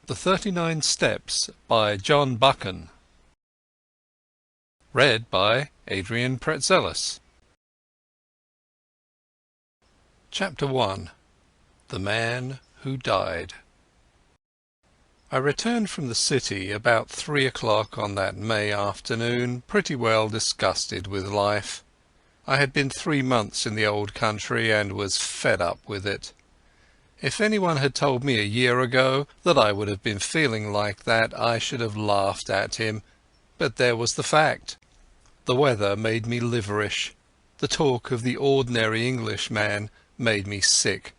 The 39 Steps by John Buchan. Read by Adrian Praetzellis. Chapter 1. The Man Who Died. I returned from the city about 3 o'clock on that May afternoon, pretty well disgusted with life. I had been 3 months in the old country and was fed up with it. If anyone had told me a year ago that I would have been feeling like that, I should have laughed at him, but there was the fact. The weather made me liverish. The talk of the ordinary Englishman made me sick.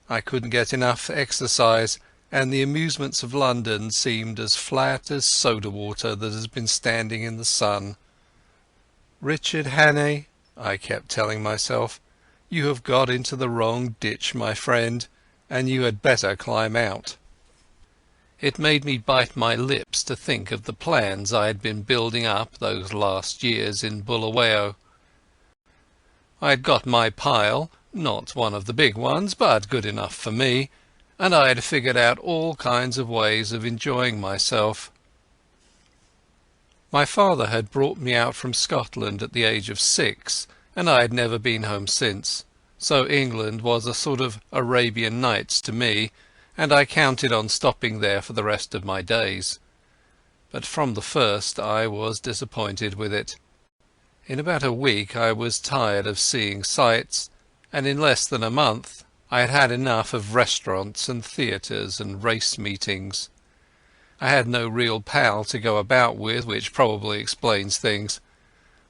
I couldn't get enough exercise, and the amusements of London seemed as flat as soda water that has been standing in the sun. "Richard Hannay," I kept telling myself, "you have got into the wrong ditch, my friend, and you had better climb out." It made me bite my lips to think of the plans I had been building up those last years in Bulawayo. I had got my pile, not one of the big ones, but good enough for me, and I had figured out all kinds of ways of enjoying myself. My father had brought me out from Scotland at the age of 6, and I had never been home since. So England was a sort of Arabian Nights to me, and I counted on stopping there for the rest of my days. But from the first I was disappointed with it. In about a week I was tired of seeing sights, and in less than a month I had had enough of restaurants and theatres and race meetings. I had no real pal to go about with, which probably explains things.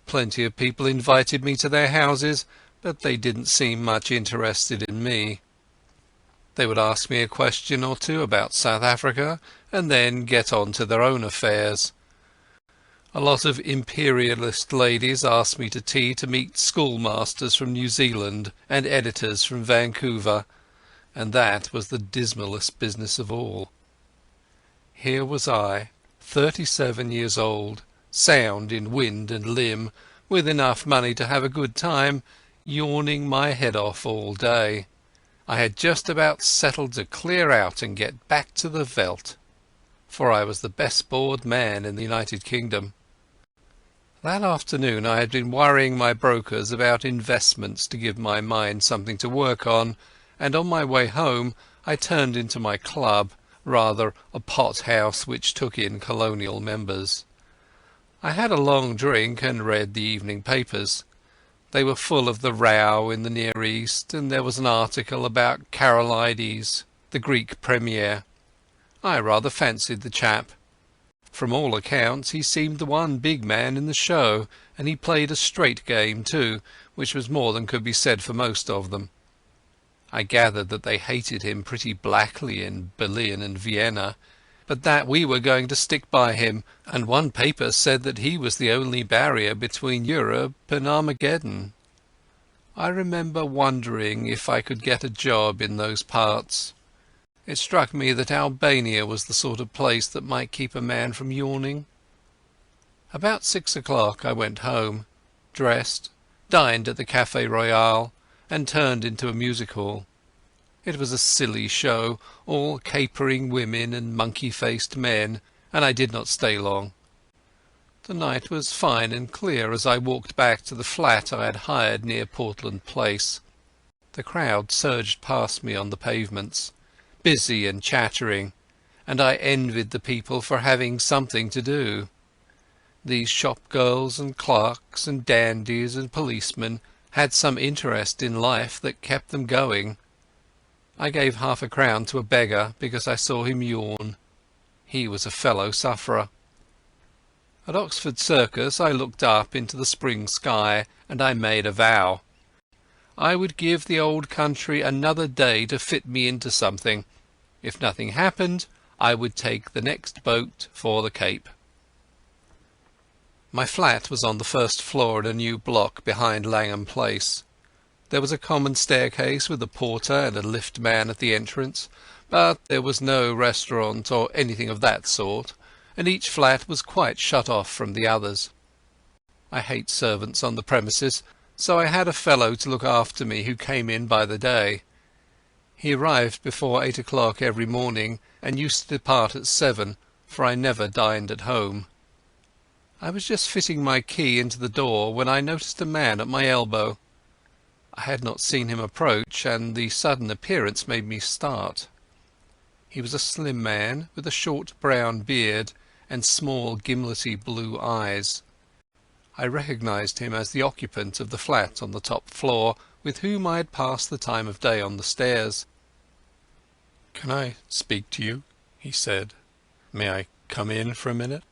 Plenty of people invited me to their houses, but they didn't seem much interested in me. They would ask me a question or two about South Africa, and then get on to their own affairs. A lot of imperialist ladies asked me to tea to meet schoolmasters from New Zealand and editors from Vancouver, and that was the dismalest business of all. Here was I, 37 years old, sound in wind and limb, with enough money to have a good time, yawning my head off all day. I had just about settled to clear out and get back to the veldt, for I was the best bored man in the United Kingdom. That afternoon I had been worrying my brokers about investments to give my mind something to work on, and on my way home I turned into my club, rather a pot-house which took in colonial members. I had a long drink and read the evening papers. They were full of the row in the Near East, and there was an article about Karolides, the Greek premier. I rather fancied the chap. From all accounts he seemed the one big man in the show, and he played a straight game too, which was more than could be said for most of them. I gathered that they hated him pretty blackly in Berlin and Vienna, but that we were going to stick by him, and one paper said that he was the only barrier between Europe and Armageddon. I remember wondering if I could get a job in those parts. It struck me that Albania was the sort of place that might keep a man from yawning. About 6 o'clock I went home, dressed, dined at the Café Royal, and turned into a music hall. It was a silly show, all capering women and monkey-faced men, and I did not stay long. The night was fine and clear as I walked back to the flat I had hired near Portland Place. The crowd surged past me on the pavements, busy and chattering, and I envied the people for having something to do. These shop-girls and clerks and dandies and policemen had some interest in life that kept them going. I gave half a crown to a beggar because I saw him yawn. He was a fellow sufferer. At Oxford Circus I looked up into the spring sky, and I made a vow. I would give the old country another day to fit me into something. If nothing happened, I would take the next boat for the Cape. My flat was on the first floor in a new block behind Langham Place. There was a common staircase with a porter and a lift man at the entrance, but there was no restaurant or anything of that sort, and each flat was quite shut off from the others. I hate servants on the premises, so I had a fellow to look after me who came in by the day. He arrived before 8 o'clock every morning and used to depart at 7, for I never dined at home. I was just fitting my key into the door when I noticed a man at my elbow. I had not seen him approach, and the sudden appearance made me start. He was a slim man with a short brown beard and small gimlety blue eyes. I recognized him as the occupant of the flat on the top floor with whom I had passed the time of day on the stairs. "Can I speak to you?" he said. "May I come in for a minute?"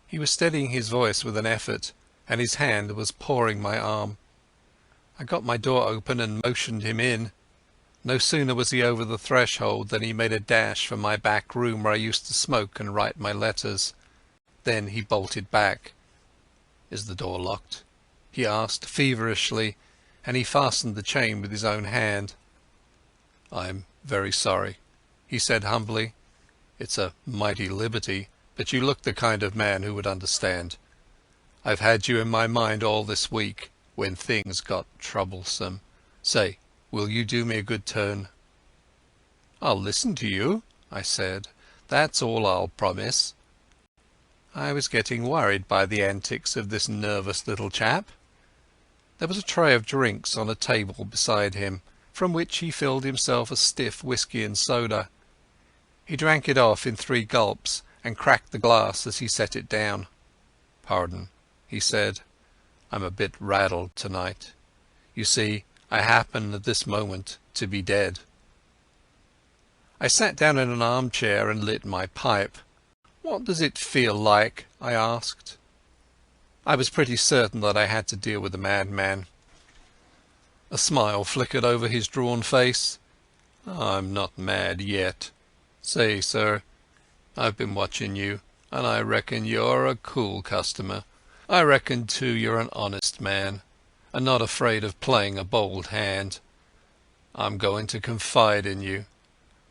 He was steadying his voice with an effort, and his hand was pawing my arm. I got my door open and motioned him in. No sooner was he over the threshold than he made a dash for my back room where I used to smoke and write my letters. Then he bolted back. "Is the door locked?" he asked feverishly, and he fastened the chain with his own hand. "I'm very sorry," he said humbly. "It's a mighty liberty, but you look the kind of man who would understand. I've had you in my mind all this week, when things got troublesome. Say, will you do me a good turn?" "I'll listen to you," I said. "That's all I'll promise." I was getting worried by the antics of this nervous little chap. There was a tray of drinks on a table beside him, from which he filled himself a stiff whisky and soda. He drank it off in 3 gulps and cracked the glass as he set it down. "Pardon," he said. "I'm a bit rattled tonight. You see, I happen at this moment to be dead." I sat down in an armchair and lit my pipe. "What does it feel like?" I asked. I was pretty certain that I had to deal with a madman. A smile flickered over his drawn face. "I'm not mad yet. Say, sir, I've been watching you, and I reckon you're a cool customer. I reckon too you're an honest man, and not afraid of playing a bold hand. I'm going to confide in you.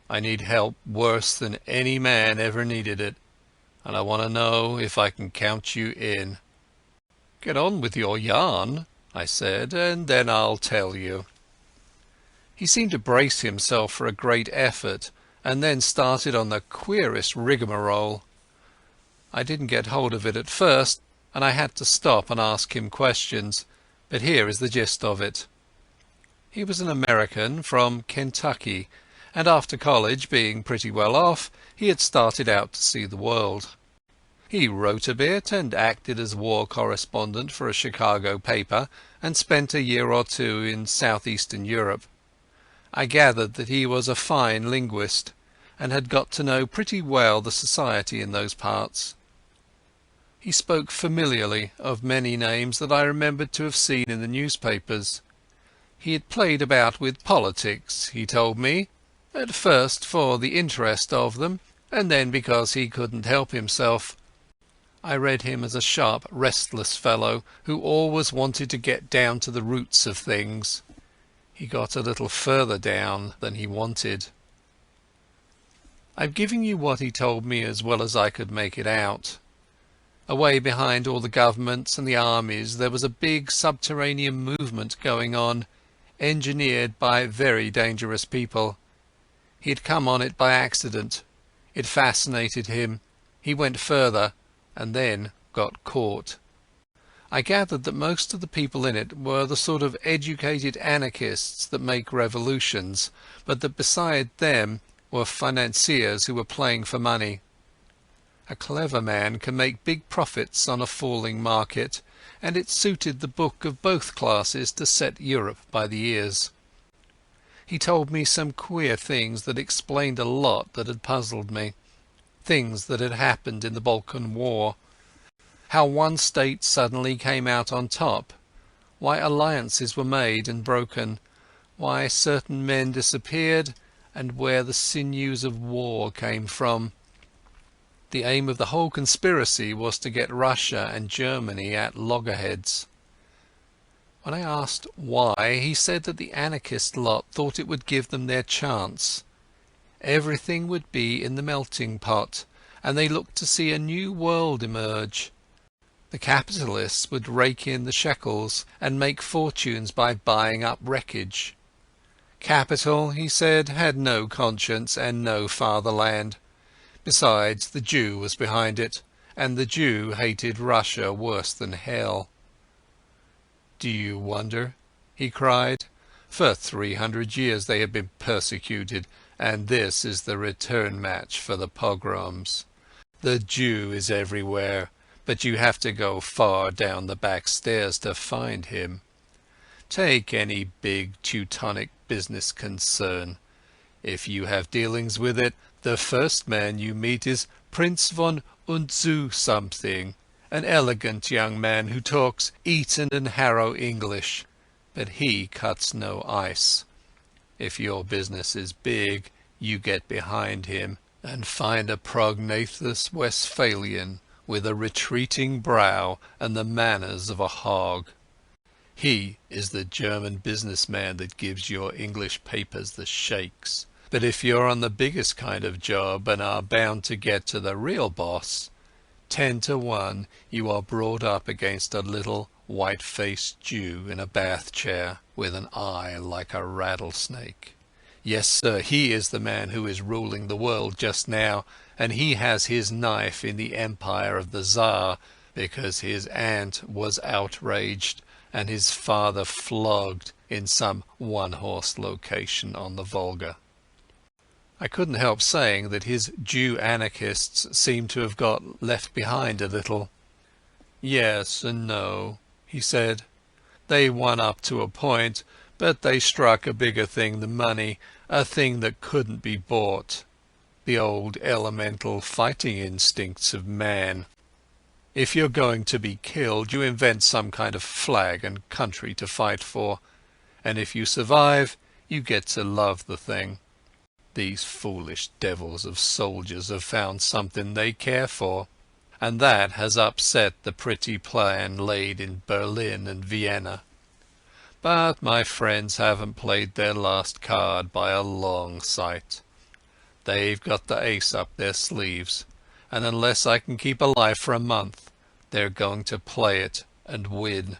I need help worse than any man ever needed it, and I want to know if I can count you in." "Get on with your yarn," I said, "and then I'll tell you." He seemed to brace himself for a great effort, and then started on the queerest rigmarole. I didn't get hold of it at first, and I had to stop and ask him questions, but here is the gist of it. He was an American from Kentucky, and after college, being pretty well off, he had started out to see the world. He wrote a bit and acted as war correspondent for a Chicago paper, and spent a year or 2 in southeastern Europe. I gathered that he was a fine linguist, and had got to know pretty well the society in those parts. He spoke familiarly of many names that I remembered to have seen in the newspapers. He had played about with politics, he told me, at first for the interest of them, and then because he couldn't help himself. I read him as a sharp, restless fellow who always wanted to get down to the roots of things. He got a little further down than he wanted. I'm giving you what he told me as well as I could make it out. Away behind all the governments and the armies there was a big subterranean movement going on, engineered by very dangerous people. He had come on it by accident. It fascinated him. He went further, and then got caught. I gathered that most of the people in it were the sort of educated anarchists that make revolutions, but that beside them were financiers who were playing for money. A clever man can make big profits on a falling market, and it suited the book of both classes to set Europe by the ears. He told me some queer things that explained a lot that had puzzled me. Things that had happened in the Balkan War. How one state suddenly came out on top. Why alliances were made and broken. Why certain men disappeared, and where the sinews of war came from. The aim of the whole conspiracy was to get Russia and Germany at loggerheads. When I asked why, he said that the anarchist lot thought it would give them their chance. Everything would be in the melting pot, and they looked to see a new world emerge. The capitalists would rake in the shekels and make fortunes by buying up wreckage. Capital, he said, had no conscience and no fatherland. Besides, the Jew was behind it, and the Jew hated Russia worse than hell. "Do you wonder?" he cried. "For 300 years they have been persecuted, and this is the return match for the pogroms. The Jew is everywhere, but you have to go far down the back stairs to find him. Take any big Teutonic business concern. If you have dealings with it, the first man you meet is Prince von Unzu something, an elegant young man who talks Eton and Harrow English, but he cuts no ice. If your business is big, you get behind him and find a prognathous Westphalian with a retreating brow and the manners of a hog. He is the German businessman that gives your English papers the shakes. But if you're on the biggest kind of job and are bound to get to the real boss, 10 to 1 you are brought up against a little white-faced Jew in a bath chair with an eye like a rattlesnake. Yes, sir, he is the man who is ruling the world just now, and he has his knife in the empire of the Tsar because his aunt was outraged and his father flogged in some one-horse location on the Volga. I couldn't help saying that his Jew anarchists seemed to have got left behind a little. "Yes and no," he said. "They won up to a point, but they struck a bigger thing than money, a thing that couldn't be bought. The old elemental fighting instincts of man. If you're going to be killed, you invent some kind of flag and country to fight for, and if you survive, you get to love the thing. These foolish devils of soldiers have found something they care for, and that has upset the pretty plan laid in Berlin and Vienna. But my friends haven't played their last card by a long sight. They've got the ace up their sleeves, and unless I can keep alive for a month, they're going to play it and win."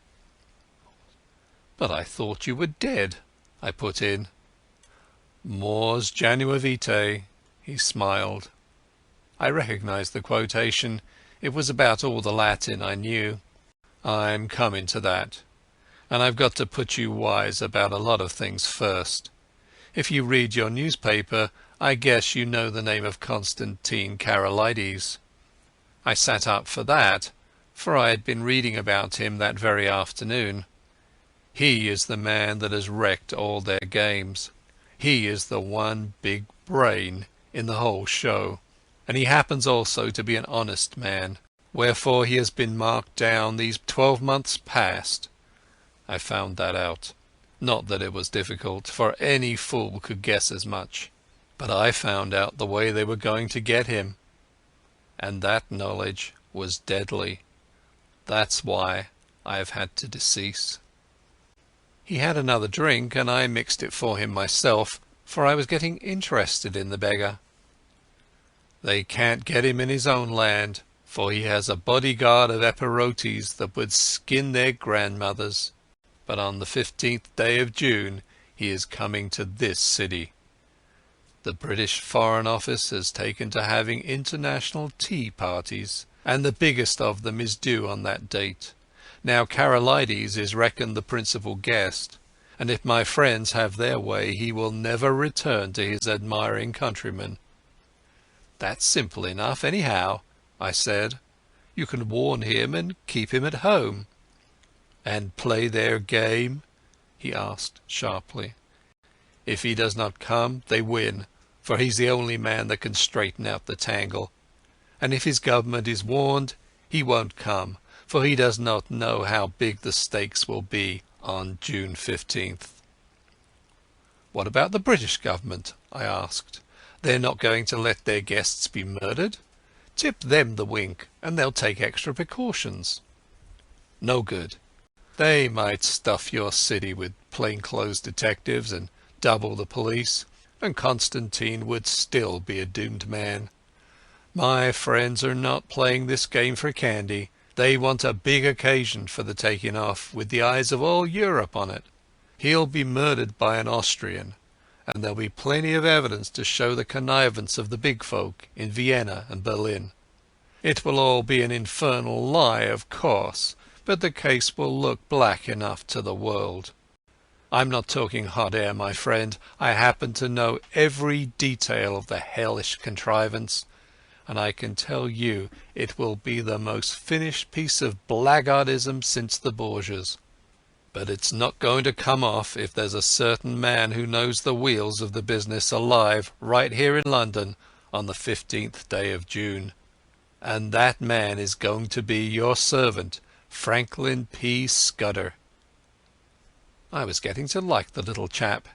"But I thought you were dead," I put in. "Mors janua vitae," he smiled. I recognized the quotation. It was about all the Latin I knew. "I'm coming to that. And I've got to put you wise about a lot of things first. If you read your newspaper, I guess you know the name of Constantine Karolides." I sat up for that, for I had been reading about him that very afternoon. He is the man that has wrecked all their games. He is the one big brain in the whole show, and he happens also to be an honest man, wherefore he has been marked down these 12 months past. I found that out. Not that it was difficult, for any fool could guess as much. But I found out the way they were going to get him, and that knowledge was deadly. That's why I have had to decease. He had another drink, and I mixed it for him myself, for I was getting interested in the beggar. "They can't get him in his own land, for he has a bodyguard of Epirotes that would skin their grandmothers. But on the 15th day of June he is coming to this city. The British Foreign Office has taken to having international tea parties, and the biggest of them is due on that date. Now Karolides is reckoned the principal guest, and if my friends have their way he will never return to his admiring countrymen." "That's simple enough anyhow," I said. "You can warn him and keep him at home." "And play their game?" he asked sharply. "If he does not come, they win, for he's the only man that can straighten out the tangle. And if his government is warned, he won't come, for he does not know how big the stakes will be on June 15th. "What about the British government?" I asked. "They're not going to let their guests be murdered? Tip them the wink, and they'll take extra precautions." "No good. They might stuff your city with plainclothes detectives and double the police, and Constantine would still be a doomed man. My friends are not playing this game for candy. They want a big occasion for the taking off, with the eyes of all Europe on it. He'll be murdered by an Austrian, and there'll be plenty of evidence to show the connivance of the big folk in Vienna and Berlin. It will all be an infernal lie, of course, but the case will look black enough to the world. I'm not talking hot air, my friend. I happen to know every detail of the hellish contrivance, and I can tell you it will be the most finished piece of blackguardism since the Borgias. But it's not going to come off if there's a certain man who knows the wheels of the business alive right here in London on the 15th day of June. And that man is going to be your servant, Franklin P. Scudder." I was getting to like the little chap.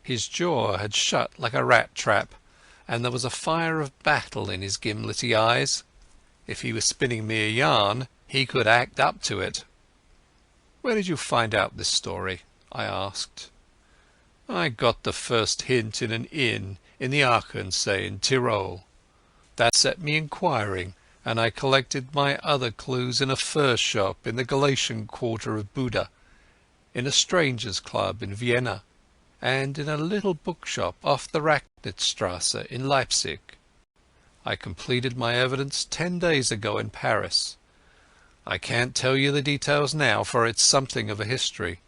His jaw had shut like a rat trap, and there was a fire of battle in his gimlety eyes. If he was spinning me a yarn, he could act up to it. "Where did you find out this story?" I asked. "I got the first hint in an inn in the Achensee in Tyrol. That set me inquiring, and I collected my other clues in a fur shop in the Galatian quarter of Buda, in a strangers' club in Vienna, and in a little bookshop off the Racknitzstrasse in Leipzig. I completed my evidence 10 days ago in Paris. I can't tell you the details now, for it's something of a history.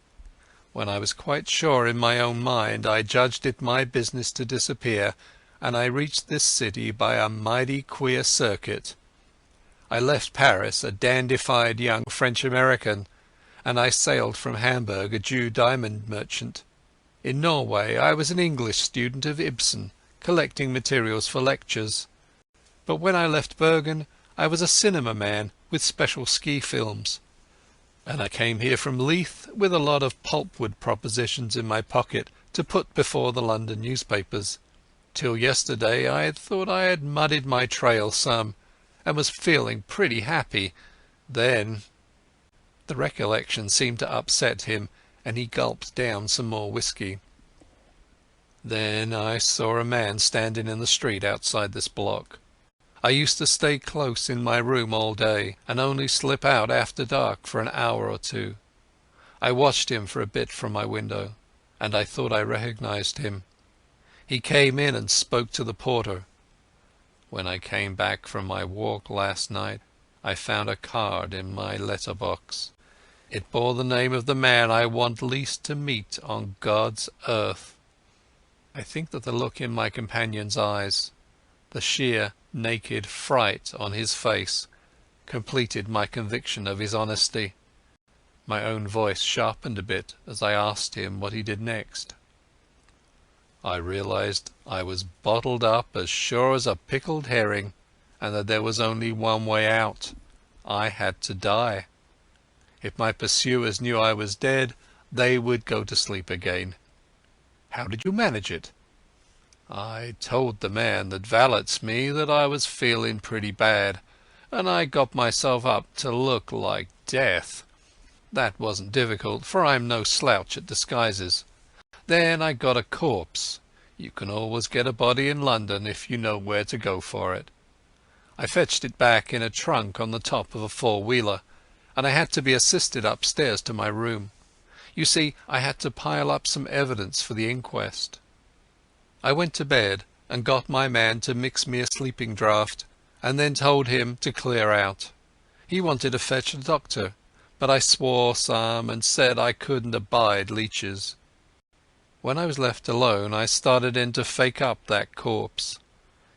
When I was quite sure in my own mind, I judged it my business to disappear, and I reached this city by a mighty queer circuit. I left Paris a dandified young French-American, and I sailed from Hamburg a Jew diamond merchant. In Norway I was an English student of Ibsen, collecting materials for lectures. But when I left Bergen I was a cinema man with special ski films. And I came here from Leith with a lot of pulpwood propositions in my pocket to put before the London newspapers. Till yesterday I had thought I had muddied my trail some, and was feeling pretty happy. Then—" The recollection seemed to upset him, and he gulped down some more whisky. "Then I saw a man standing in the street outside this block. I used to stay close in my room all day, and only slip out after dark for an hour or two. I watched him for a bit from my window, and I thought I recognized him. He came in and spoke to the porter. When I came back from my walk last night, I found a card in my letterbox. It bore the name of the man I want least to meet on God's earth." I think that the look in my companion's eyes, the sheer naked fright on his face, completed my conviction of his honesty. My own voice sharpened a bit as I asked him what he did next. "I realized I was bottled up as sure as a pickled herring, and that there was only one way out. I had to die. If my pursuers knew I was dead, they would go to sleep again." "How did you manage it?" "I told the man that valets me that I was feeling pretty bad, and I got myself up to look like death. That wasn't difficult, for I'm no slouch at disguises. Then I got a corpse. You can always get a body in London if you know where to go for it. I fetched it back in a trunk on the top of a four-wheeler, and I had to be assisted upstairs to my room. You see, I had to pile up some evidence for the inquest. I went to bed and got my man to mix me a sleeping draught, and then told him to clear out. He wanted to fetch a doctor, but I swore some and said I couldn't abide leeches. When I was left alone I started in to fake up that corpse.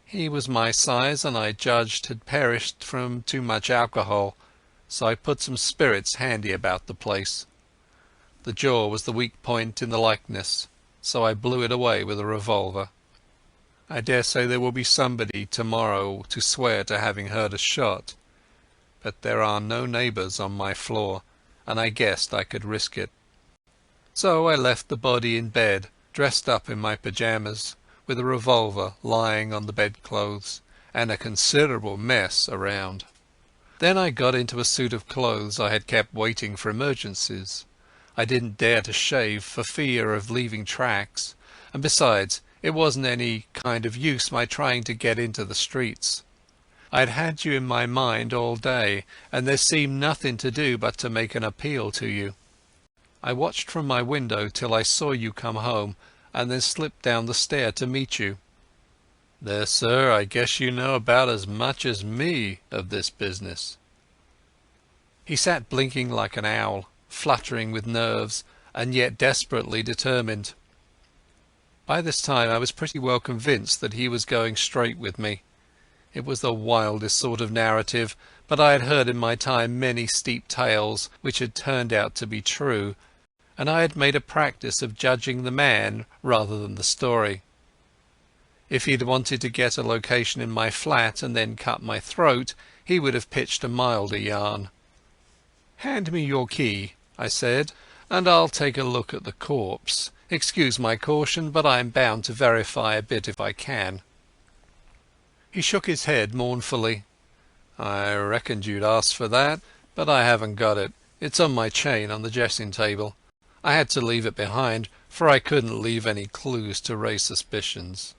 He was my size, and I judged had perished from too much alcohol, so I put some spirits handy about the place. The jaw was the weak point in the likeness, so I blew it away with a revolver. I dare say there will be somebody tomorrow to swear to having heard a shot, but there are no neighbours on my floor, and I guessed I could risk it. So I left the body in bed, dressed up in my pyjamas, with a revolver lying on the bedclothes, and a considerable mess around. Then I got into a suit of clothes I had kept waiting for emergencies. I didn't dare to shave for fear of leaving tracks, and besides, it wasn't any kind of use my trying to get into the streets. I had had you in my mind all day, and there seemed nothing to do but to make an appeal to you. I watched from my window till I saw you come home, and then slipped down the stair to meet you. There, sir, I guess you know about as much as me of this business." He sat blinking like an owl, fluttering with nerves, and yet desperately determined. By this time I was pretty well convinced that he was going straight with me. It was the wildest sort of narrative, but I had heard in my time many steep tales which had turned out to be true, and I had made a practice of judging the man rather than the story. If he had wanted to get a location in my flat and then cut my throat, he would have pitched a milder yarn. "Hand me your key," I said, "and I'll take a look at the corpse. Excuse my caution, but I'm bound to verify a bit if I can." He shook his head mournfully. "I reckoned you'd ask for that, but I haven't got it. It's on my chain on the dressing table. I had to leave it behind, for I couldn't leave any clues to raise suspicions.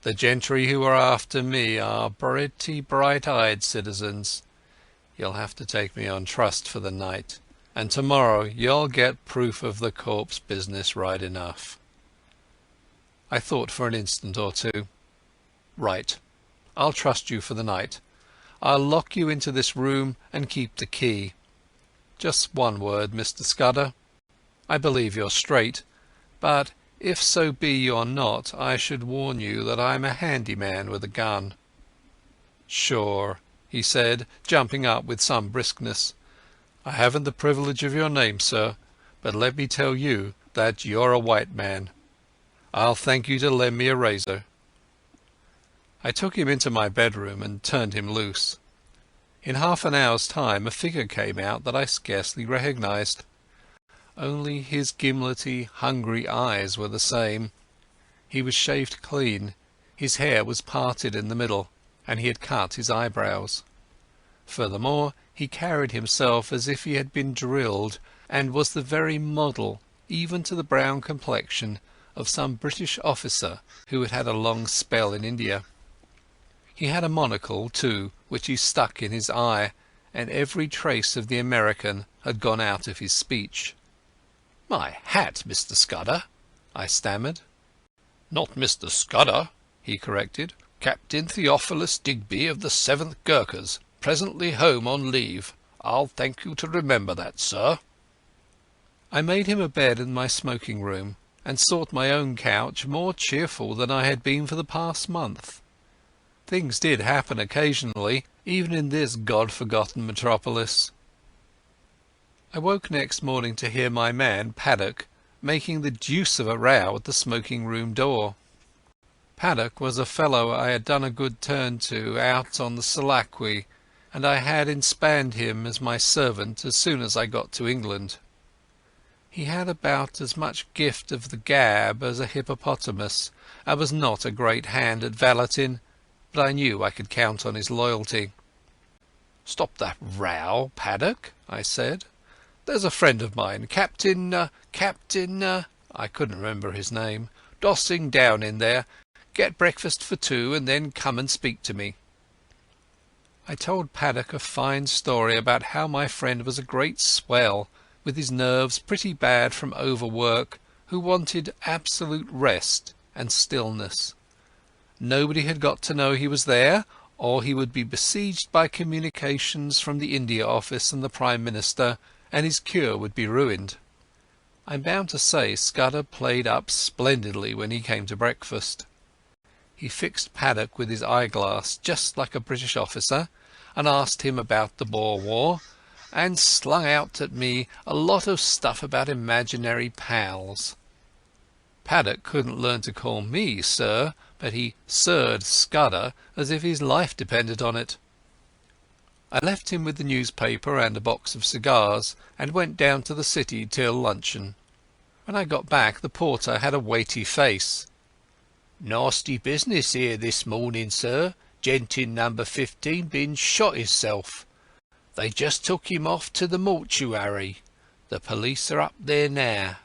The gentry who are after me are pretty bright-eyed citizens. You'll have to take me on trust for the night, and tomorrow you'll get proof of the corpse business right enough." I thought for an instant or two. "Right. I'll trust you for the night. I'll lock you into this room and keep the key. Just one word, Mr. Scudder. I believe you're straight, but if so be you're not, I should warn you that I'm a handy man with a gun." "Sure," he said, jumping up with some briskness. "I haven't the privilege of your name, sir, but let me tell you that you're a white man. I'll thank you to lend me a razor." I took him into my bedroom and turned him loose. In half an hour's time a figure came out that I scarcely recognized. Only his gimlety, hungry eyes were the same. He was shaved clean, his hair was parted in the middle, and he had cut his eyebrows. Furthermore, he carried himself as if he had been drilled, and was the very model, even to the brown complexion, of some British officer who had had a long spell in India. He had a monocle, too, which he stuck in his eye, and every trace of the American had gone out of his speech. "My hat, Mr. Scudder," I stammered. "Not Mr. Scudder," he corrected. "Captain Theophilus Digby of the 7th Gurkhas, presently home on leave. I'll thank you to remember that, sir." I made him a bed in my smoking room, and sought my own couch more cheerful than I had been for the past month. Things did happen occasionally, even in this God-forgotten metropolis. I woke next morning to hear my man, Paddock, making the deuce of a row at the smoking-room door. Paddock was a fellow I had done a good turn to out on the Selaqui, and I had inspanned him as my servant as soon as I got to England. He had about as much gift of the gab as a hippopotamus, and was not a great hand at valeting, but I knew I could count on his loyalty. "Stop that row, Paddock," I said. "There's a friend of mine, Captain, I couldn't remember his name, dossing down in there. Get breakfast for two and then come and speak to me." I told Paddock a fine story about how my friend was a great swell, with his nerves pretty bad from overwork, who wanted absolute rest and stillness. Nobody had got to know he was there, or he would be besieged by communications from the India Office and the Prime Minister, and his cure would be ruined. I'm bound to say Scudder played up splendidly when he came to breakfast. He fixed Paddock with his eyeglass just like a British officer, and asked him about the Boer War, and slung out at me a lot of stuff about imaginary pals. Paddock couldn't learn to call me sir, but he sirred Scudder as if his life depended on it. I left him with the newspaper and a box of cigars, and went down to the city till luncheon. When I got back the porter had a weighty face. "Nasty business here this morning, sir. Gent in number 15 been shot hisself. They just took him off to the mortuary. The police are up there now."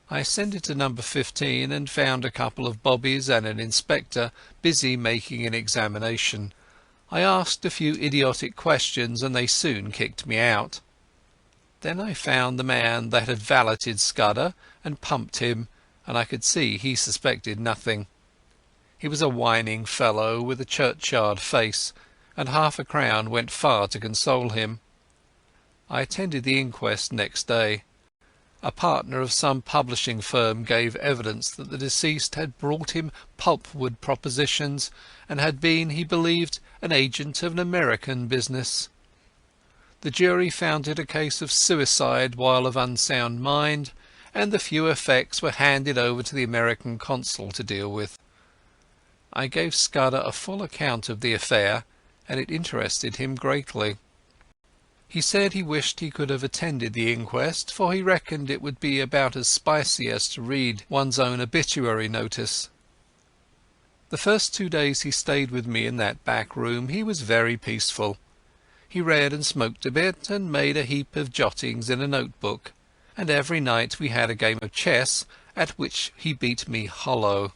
I ascended to number 15 and found a couple of bobbies and an inspector busy making an examination. I asked a few idiotic questions and they soon kicked me out. Then I found the man that had valeted Scudder and pumped him, and I could see he suspected nothing. He was a whining fellow with a churchyard face, and half a crown went far to console him. I attended the inquest next day. A partner of some publishing firm gave evidence that the deceased had brought him pulpwood propositions and had been, he believed, an agent of an American business. The jury found it a case of suicide while of unsound mind, and the few effects were handed over to the American consul to deal with. I gave Scudder a full account of the affair, and it interested him greatly. He said he wished he could have attended the inquest, for he reckoned it would be about as spicy as to read one's own obituary notice. The first 2 days he stayed with me in that back room he was very peaceful. He read and smoked a bit, and made a heap of jottings in a notebook, and every night we had a game of chess, at which he beat me hollow.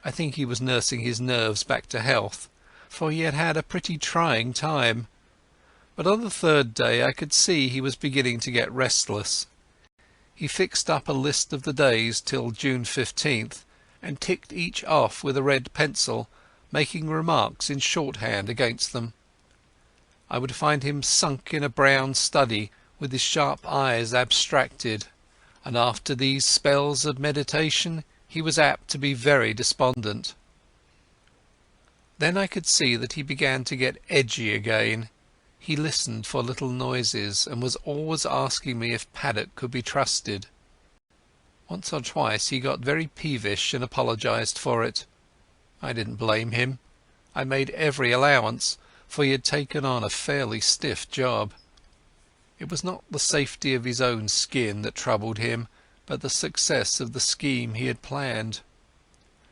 I think he was nursing his nerves back to health, for he had had a pretty trying time. But on the third day I could see he was beginning to get restless. He fixed up a list of the days till June 15th, and ticked each off with a red pencil, making remarks in shorthand against them. I would find him sunk in a brown study, with his sharp eyes abstracted, and after these spells of meditation he was apt to be very despondent. Then I could see that he began to get edgy again. He listened for little noises, and was always asking me if Paddock could be trusted. Once or twice he got very peevish and apologized for it. I didn't blame him. I made every allowance, for he had taken on a fairly stiff job. It was not the safety of his own skin that troubled him, but the success of the scheme he had planned.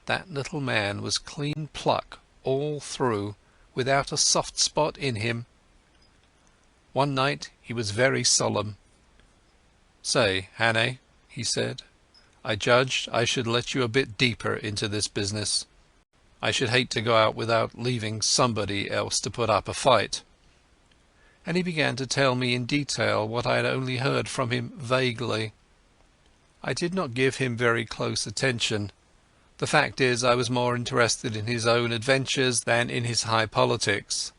That little man was clean pluck all through, without a soft spot in him. One night he was very solemn. "Say, Hannay," he said, "I judged I should let you a bit deeper into this business. I should hate to go out without leaving somebody else to put up a fight." And he began to tell me in detail what I had only heard from him vaguely. I did not give him very close attention. The fact is, I was more interested in his own adventures than in his high politics.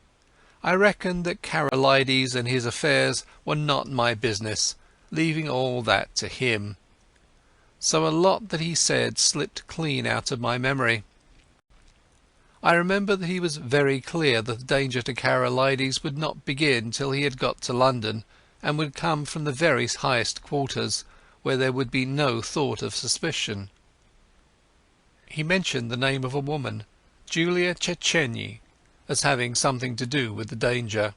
I reckoned that Karolides and his affairs were not my business, leaving all that to him. So a lot that he said slipped clean out of my memory. I remember that he was very clear that the danger to Karolides would not begin till he had got to London, and would come from the very highest quarters, where there would be no thought of suspicion. He mentioned the name of a woman, Julia Czechenyi, as having something to do with the danger.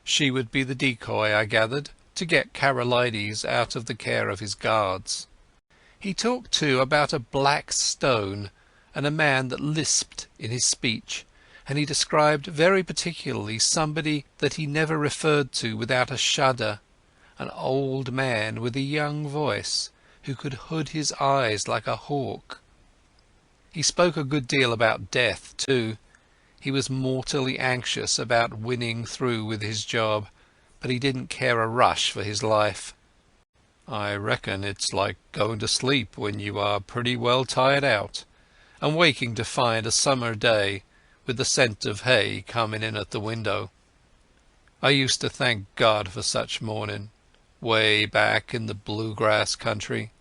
She would be the decoy, I gathered, to get Karolides out of the care of his guards. He talked too about a black stone and a man that lisped in his speech, and he described very particularly somebody that he never referred to without a shudder, an old man with a young voice who could hood his eyes like a hawk. He spoke a good deal about death too. He was mortally anxious about winning through with his job, but he didn't care a rush for his life. "I reckon it's like going to sleep when you are pretty well tired out, and waking to find a summer day with the scent of hay coming in at the window. I used to thank God for such morning, way back in the bluegrass country,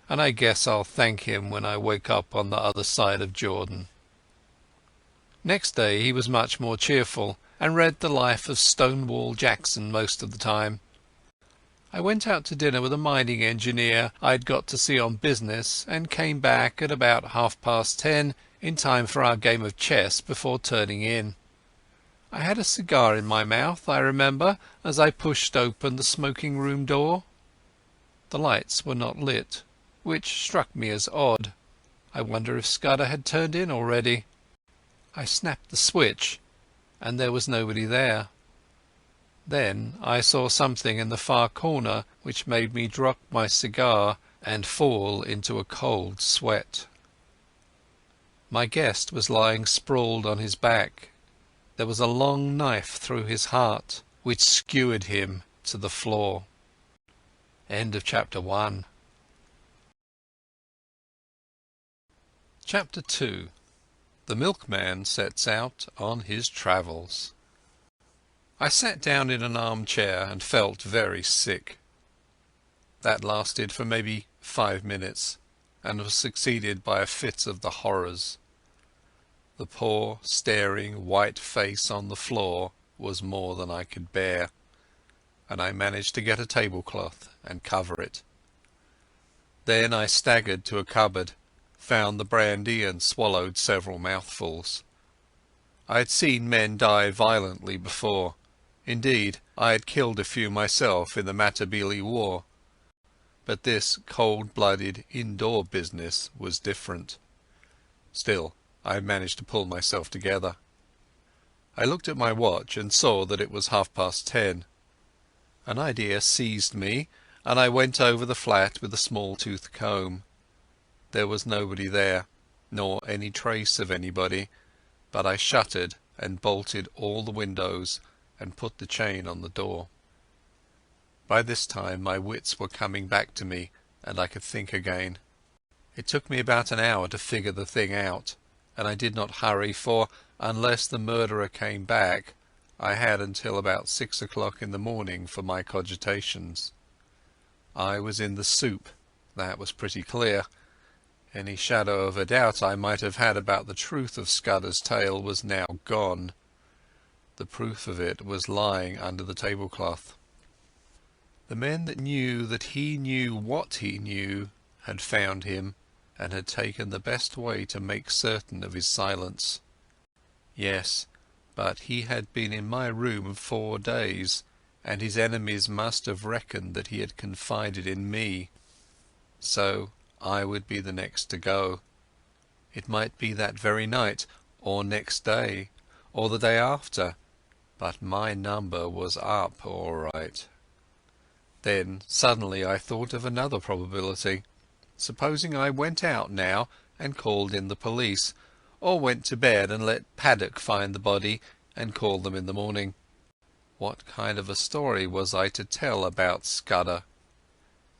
and I guess I'll thank him when I wake up on the other side of Jordan." Next day he was much more cheerful, and read the life of Stonewall Jackson most of the time. I went out to dinner with a mining engineer I'd got to see on business, and came back at about 10:30 in time for our game of chess before turning in. I had a cigar in my mouth, I remember, as I pushed open the smoking-room door. The lights were not lit, which struck me as odd. I wonder if Scudder had turned in already. I snapped the switch, and there was nobody there. Then I saw something in the far corner which made me drop my cigar and fall into a cold sweat. My guest was lying sprawled on his back. There was a long knife through his heart, which skewered him to the floor. End of chapter 1. Chapter 2. The Milkman sets out on his travels. I sat down in an armchair and felt very sick. That lasted for maybe 5 minutes, and was succeeded by a fit of the horrors. The poor, staring, white face on the floor was more than I could bear, and I managed to get a tablecloth and cover it. Then I staggered to a cupboard, found the brandy and swallowed several mouthfuls. I had seen men die violently before. Indeed, I had killed a few myself in the Matabele War. But this cold-blooded indoor business was different. Still, I managed to pull myself together. I looked at my watch and saw that it was 10:30. An idea seized me, and I went over the flat with a small-toothed comb. There was nobody there, nor any trace of anybody, but I shuttered and bolted all the windows and put the chain on the door. By this time my wits were coming back to me, and I could think again. It took me about an hour to figure the thing out, and I did not hurry, for unless the murderer came back, I had until about 6 o'clock in the morning for my cogitations. I was in the soup, that was pretty clear. Any shadow of a doubt I might have had about the truth of Scudder's tale was now gone. The proof of it was lying under the tablecloth. The men that knew that he knew what he knew had found him, and had taken the best way to make certain of his silence. Yes, but he had been in my room 4 days, and his enemies must have reckoned that he had confided in me. So I would be the next to go. It might be that very night, or next day, or the day after, but my number was up all right. Then suddenly I thought of another probability. Supposing I went out now and called in the police, or went to bed and let Paddock find the body and call them in the morning. What kind of a story was I to tell about Scudder?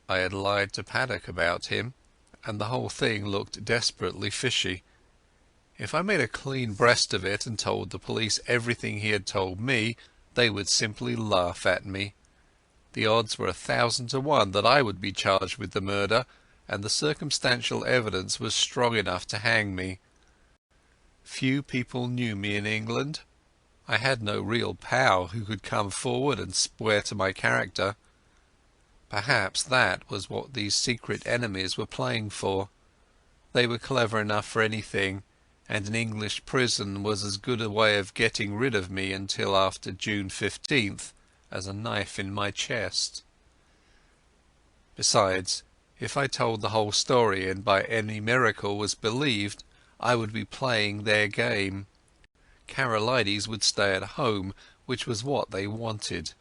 I had lied to Paddock about him, and the whole thing looked desperately fishy. If I made a clean breast of it and told the police everything he had told me, they would simply laugh at me. The odds were 1,000 to 1 that I would be charged with the murder, and the circumstantial evidence was strong enough to hang me. Few people knew me in England. I had no real pal who could come forward and swear to my character. Perhaps that was what these secret enemies were playing for. They were clever enough for anything, and an English prison was as good a way of getting rid of me until after June 15th as a knife in my chest. Besides, if I told the whole story and by any miracle was believed, I would be playing their game. Karolides would stay at home, which was what they wanted.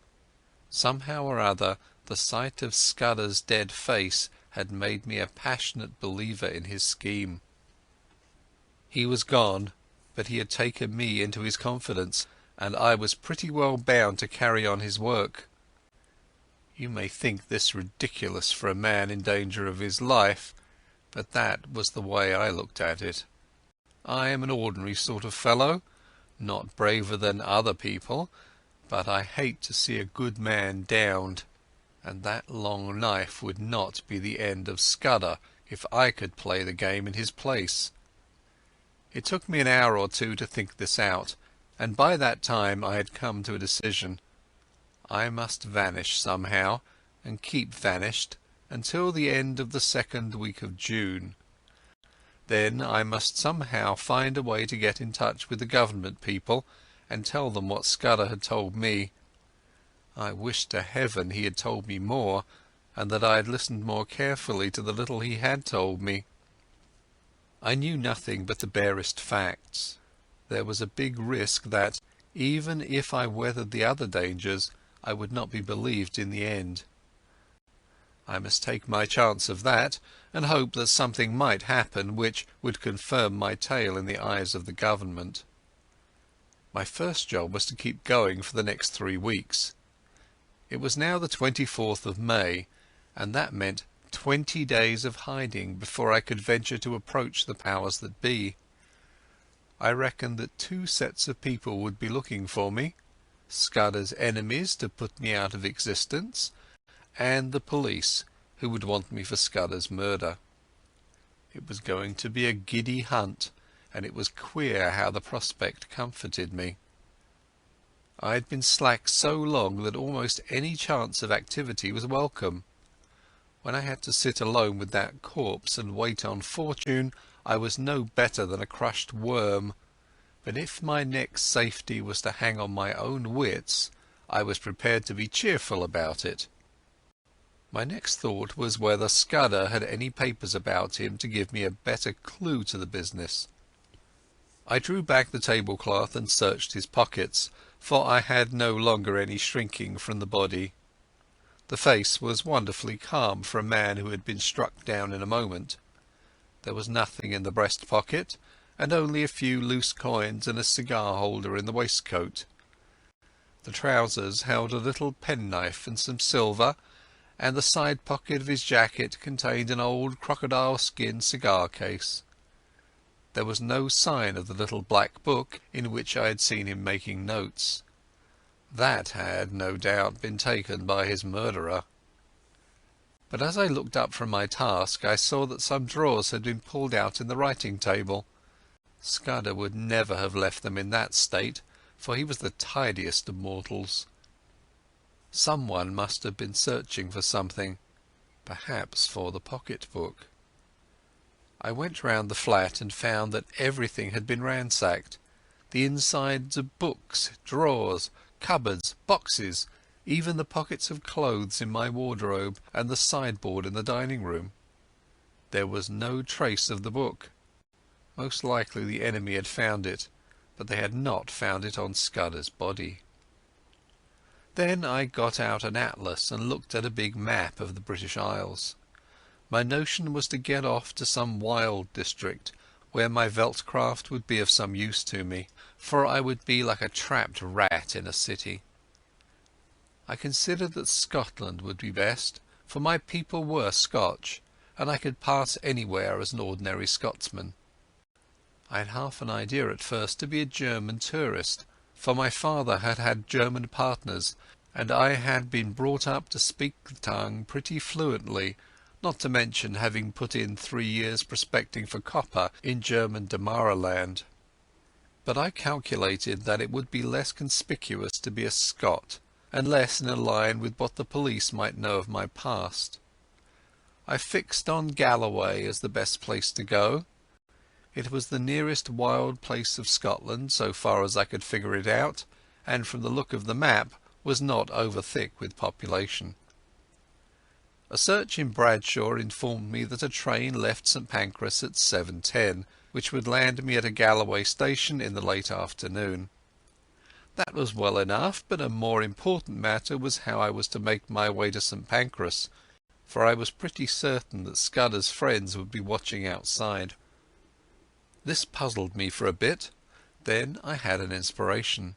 Somehow or other, the sight of Scudder's dead face had made me a passionate believer in his scheme. He was gone, but he had taken me into his confidence, and I was pretty well bound to carry on his work. You may think this ridiculous for a man in danger of his life, but that was the way I looked at it. I am an ordinary sort of fellow, not braver than other people, but I hate to see a good man downed, and that long knife would not be the end of Scudder if I could play the game in his place. It took me an hour or two to think this out, and by that time I had come to a decision. I must vanish somehow, and keep vanished until the end of the 2nd week of June. Then I must somehow find a way to get in touch with the government people and tell them what Scudder had told me. I wished to heaven he had told me more, and that I had listened more carefully to the little he had told me. I knew nothing but the barest facts. There was a big risk that, even if I weathered the other dangers, I would not be believed in the end. I must take my chance of that, and hope that something might happen which would confirm my tale in the eyes of the government. My first job was to keep going for the next 3 weeks. It was now the 24th of May, and that meant 20 days of hiding before I could venture to approach the powers that be. I reckoned that two sets of people would be looking for me: Scudder's enemies to put me out of existence, and the police who would want me for Scudder's murder. It was going to be a giddy hunt, and it was queer how the prospect comforted me. I had been slack so long that almost any chance of activity was welcome. When I had to sit alone with that corpse and wait on fortune, I was no better than a crushed worm, but if my next safety was to hang on my own wits, I was prepared to be cheerful about it. My next thought was whether Scudder had any papers about him to give me a better clue to the business. I drew back the tablecloth and searched his pockets, for I had no longer any shrinking from the body. The face was wonderfully calm for a man who had been struck down in a moment. There was nothing in the breast pocket, and only a few loose coins and a cigar-holder in the waistcoat. The trousers held a little penknife and some silver, and the side pocket of his jacket contained an old crocodile-skin cigar-case. There was no sign of the little black book in which I had seen him making notes. That had, no doubt, been taken by his murderer. But as I looked up from my task, I saw that some drawers had been pulled out in the writing-table. Scudder would never have left them in that state, for he was the tidiest of mortals. Someone must have been searching for something, perhaps for the pocket-book. I went round the flat and found that everything had been ransacked. The insides of books, drawers, cupboards, boxes, even the pockets of clothes in my wardrobe and the sideboard in the dining-room. There was no trace of the book. Most likely the enemy had found it, but they had not found it on Scudder's body. Then I got out an atlas and looked at a big map of the British Isles. My notion was to get off to some wild district, where my Veldcraft would be of some use to me, for I would be like a trapped rat in a city. I considered that Scotland would be best, for my people were Scotch, and I could pass anywhere as an ordinary Scotsman. I had half an idea at first to be a German tourist, for my father had had German partners, and I had been brought up to speak the tongue pretty fluently, not to mention having put in 3 years prospecting for copper in German Damaraland. But I calculated that it would be less conspicuous to be a Scot, and less in a line with what the police might know of my past. I fixed on Galloway as the best place to go. It was the nearest wild place of Scotland, so far as I could figure it out, and from the look of the map was not over thick with population. A search in Bradshaw informed me that a train left St Pancras at 7:10, which would land me at a Galloway station in the late afternoon. That was well enough, but a more important matter was how I was to make my way to St Pancras, for I was pretty certain that Scudder's friends would be watching outside. This puzzled me for a bit. Then I had an inspiration,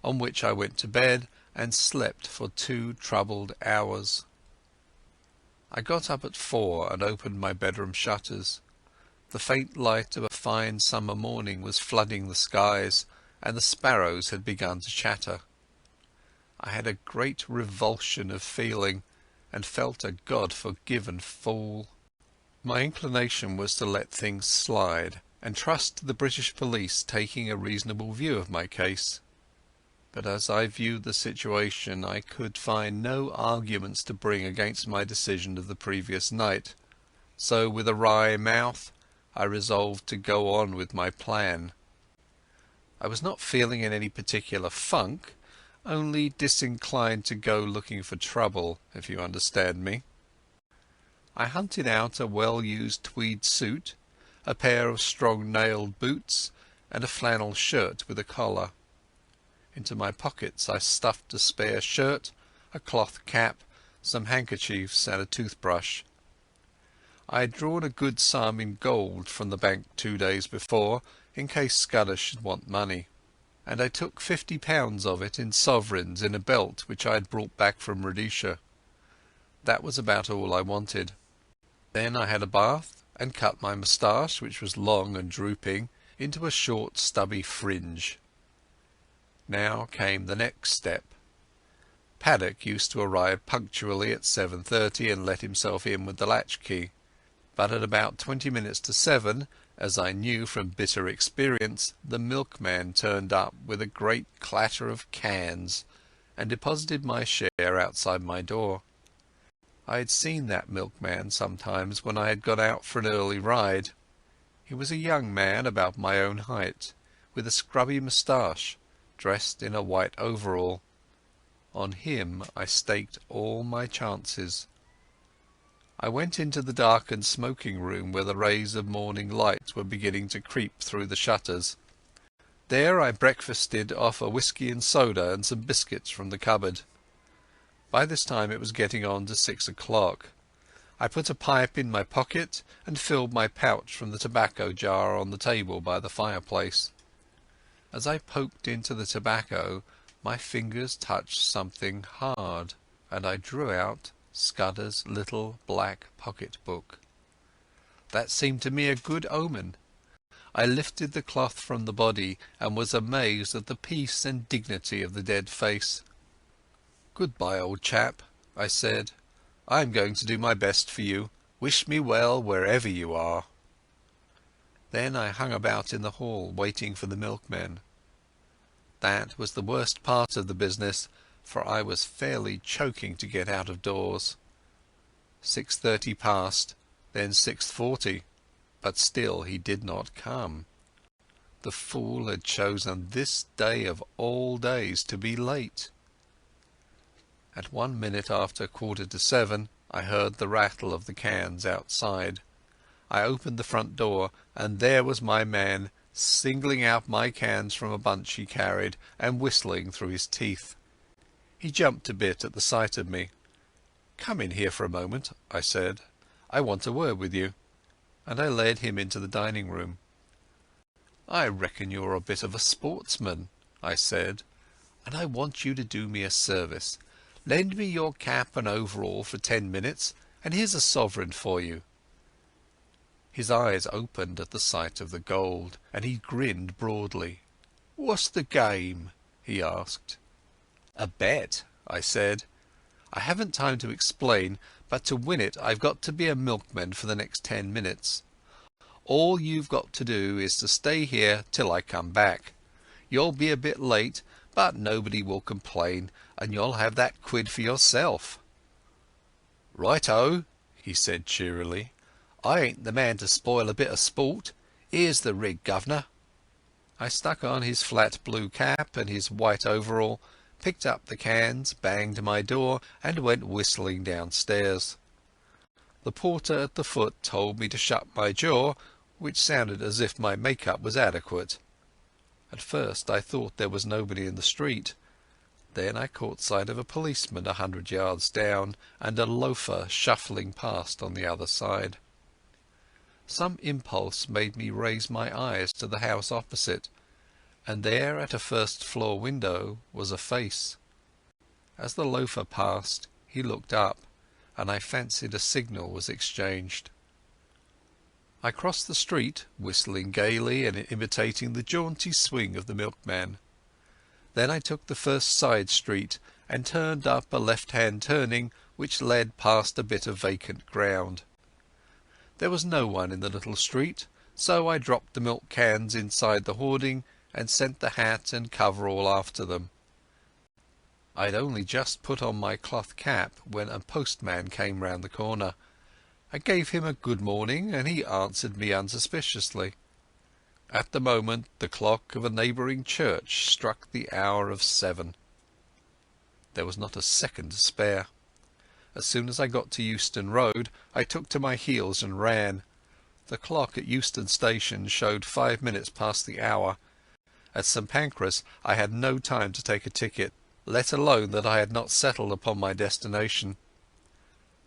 on which I went to bed and slept for 2 troubled hours. I got up at 4 and opened my bedroom shutters. The faint light of a fine summer morning was flooding the skies, and the sparrows had begun to chatter. I had a great revulsion of feeling, and felt a God-forgiven fool. My inclination was to let things slide, and trust to the British police taking a reasonable view of my case. But as I viewed the situation, I could find no arguments to bring against my decision of the previous night, so with a wry mouth I resolved to go on with my plan. I was not feeling in any particular funk, only disinclined to go looking for trouble, if you understand me. I hunted out a well-used tweed suit, a pair of strong-nailed boots, and a flannel shirt with a collar. Into my pockets I stuffed a spare shirt, a cloth cap, some handkerchiefs, and a toothbrush. I had drawn a good sum in gold from the bank 2 days before, in case Scudder should want money, and I took £50 of it in sovereigns in a belt which I had brought back from Rhodesia. That was about all I wanted. Then I had a bath and cut my moustache, which was long and drooping, into a short stubby fringe. Now came the next step. Paddock used to arrive punctually at 7:30 and let himself in with the latchkey, but at about 20 minutes to 7, as I knew from bitter experience, the milkman turned up with a great clatter of cans and deposited my share outside my door. I had seen that milkman sometimes when I had gone out for an early ride. He was a young man about my own height, with a scrubby moustache, dressed in a white overall. On him I staked all my chances. I went into the darkened smoking room where the rays of morning light were beginning to creep through the shutters. There I breakfasted off a whisky and soda and some biscuits from the cupboard. By this time it was getting on to 6 o'clock. I put a pipe in my pocket and filled my pouch from the tobacco jar on the table by the fireplace. As I poked into the tobacco, my fingers touched something hard, and I drew out Scudder's little black pocket-book. That seemed to me a good omen. I lifted the cloth from the body and was amazed at the peace and dignity of the dead face. "Goodbye, old chap," I said. "I am going to do my best for you. Wish me well wherever you are." Then I hung about in the hall waiting for the milkman. That was the worst part of the business, for I was fairly choking to get out of doors. 6:30 passed, then 6:40, but still he did not come. The fool had chosen this day of all days to be late. At 1 minute after 7:15 I heard the rattle of the cans outside. I opened the front door, and there was my man, singling out my cans from a bunch he carried and whistling through his teeth. He jumped a bit at the sight of me. "Come in here for a moment," I said. "I want a word with you." And I led him into the dining room. "I reckon you're a bit of a sportsman," I said, "and I want you to do me a service. Lend me your cap and overall for 10 minutes, and here's a sovereign for you." His eyes opened at the sight of the gold, and he grinned broadly. "What's the game?" he asked. "A bet," I said. "I haven't time to explain, but to win it I've got to be a milkman for the next 10 minutes. All you've got to do is to stay here till I come back. You'll be a bit late, but nobody will complain, and you'll have that quid for yourself." "Right-o," he said cheerily. "I ain't the man to spoil a bit of sport. Here's the rig, guv'nor." I stuck on his flat blue cap and his white overall, picked up the cans, banged my door, and went whistling downstairs. The porter at the foot told me to shut my jaw, which sounded as if my make-up was adequate. At first I thought there was nobody in the street. Then I caught sight of a policeman 100 yards down, and a loafer shuffling past on the other side. Some impulse made me raise my eyes to the house opposite, and there at a first-floor window was a face. As the loafer passed he looked up, and I fancied a signal was exchanged. I crossed the street, whistling gaily and imitating the jaunty swing of the milkman. Then I took the first side street and turned up a left-hand turning which led past a bit of vacant ground. There was no one in the little street, so I dropped the milk cans inside the hoarding and sent the hat and coverall after them. I'd only just put on my cloth cap when a postman came round the corner. I gave him a good morning, and he answered me unsuspiciously. At the moment the clock of a neighbouring church struck the hour of 7. There was not a second to spare. As soon as I got to Euston Road I took to my heels and ran. The clock at Euston Station showed 5 minutes past the hour. At St Pancras I had no time to take a ticket, let alone that I had not settled upon my destination.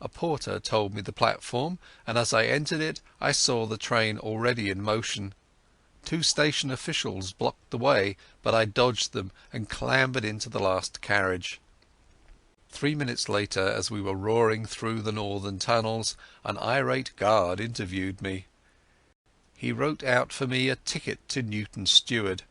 A porter told me the platform, and as I entered it I saw the train already in motion. 2 station officials blocked the way, but I dodged them and clambered into the last carriage. 3 minutes later, as we were roaring through the northern tunnels, an irate guard interviewed me. He wrote out for me a ticket to Newton Stewart,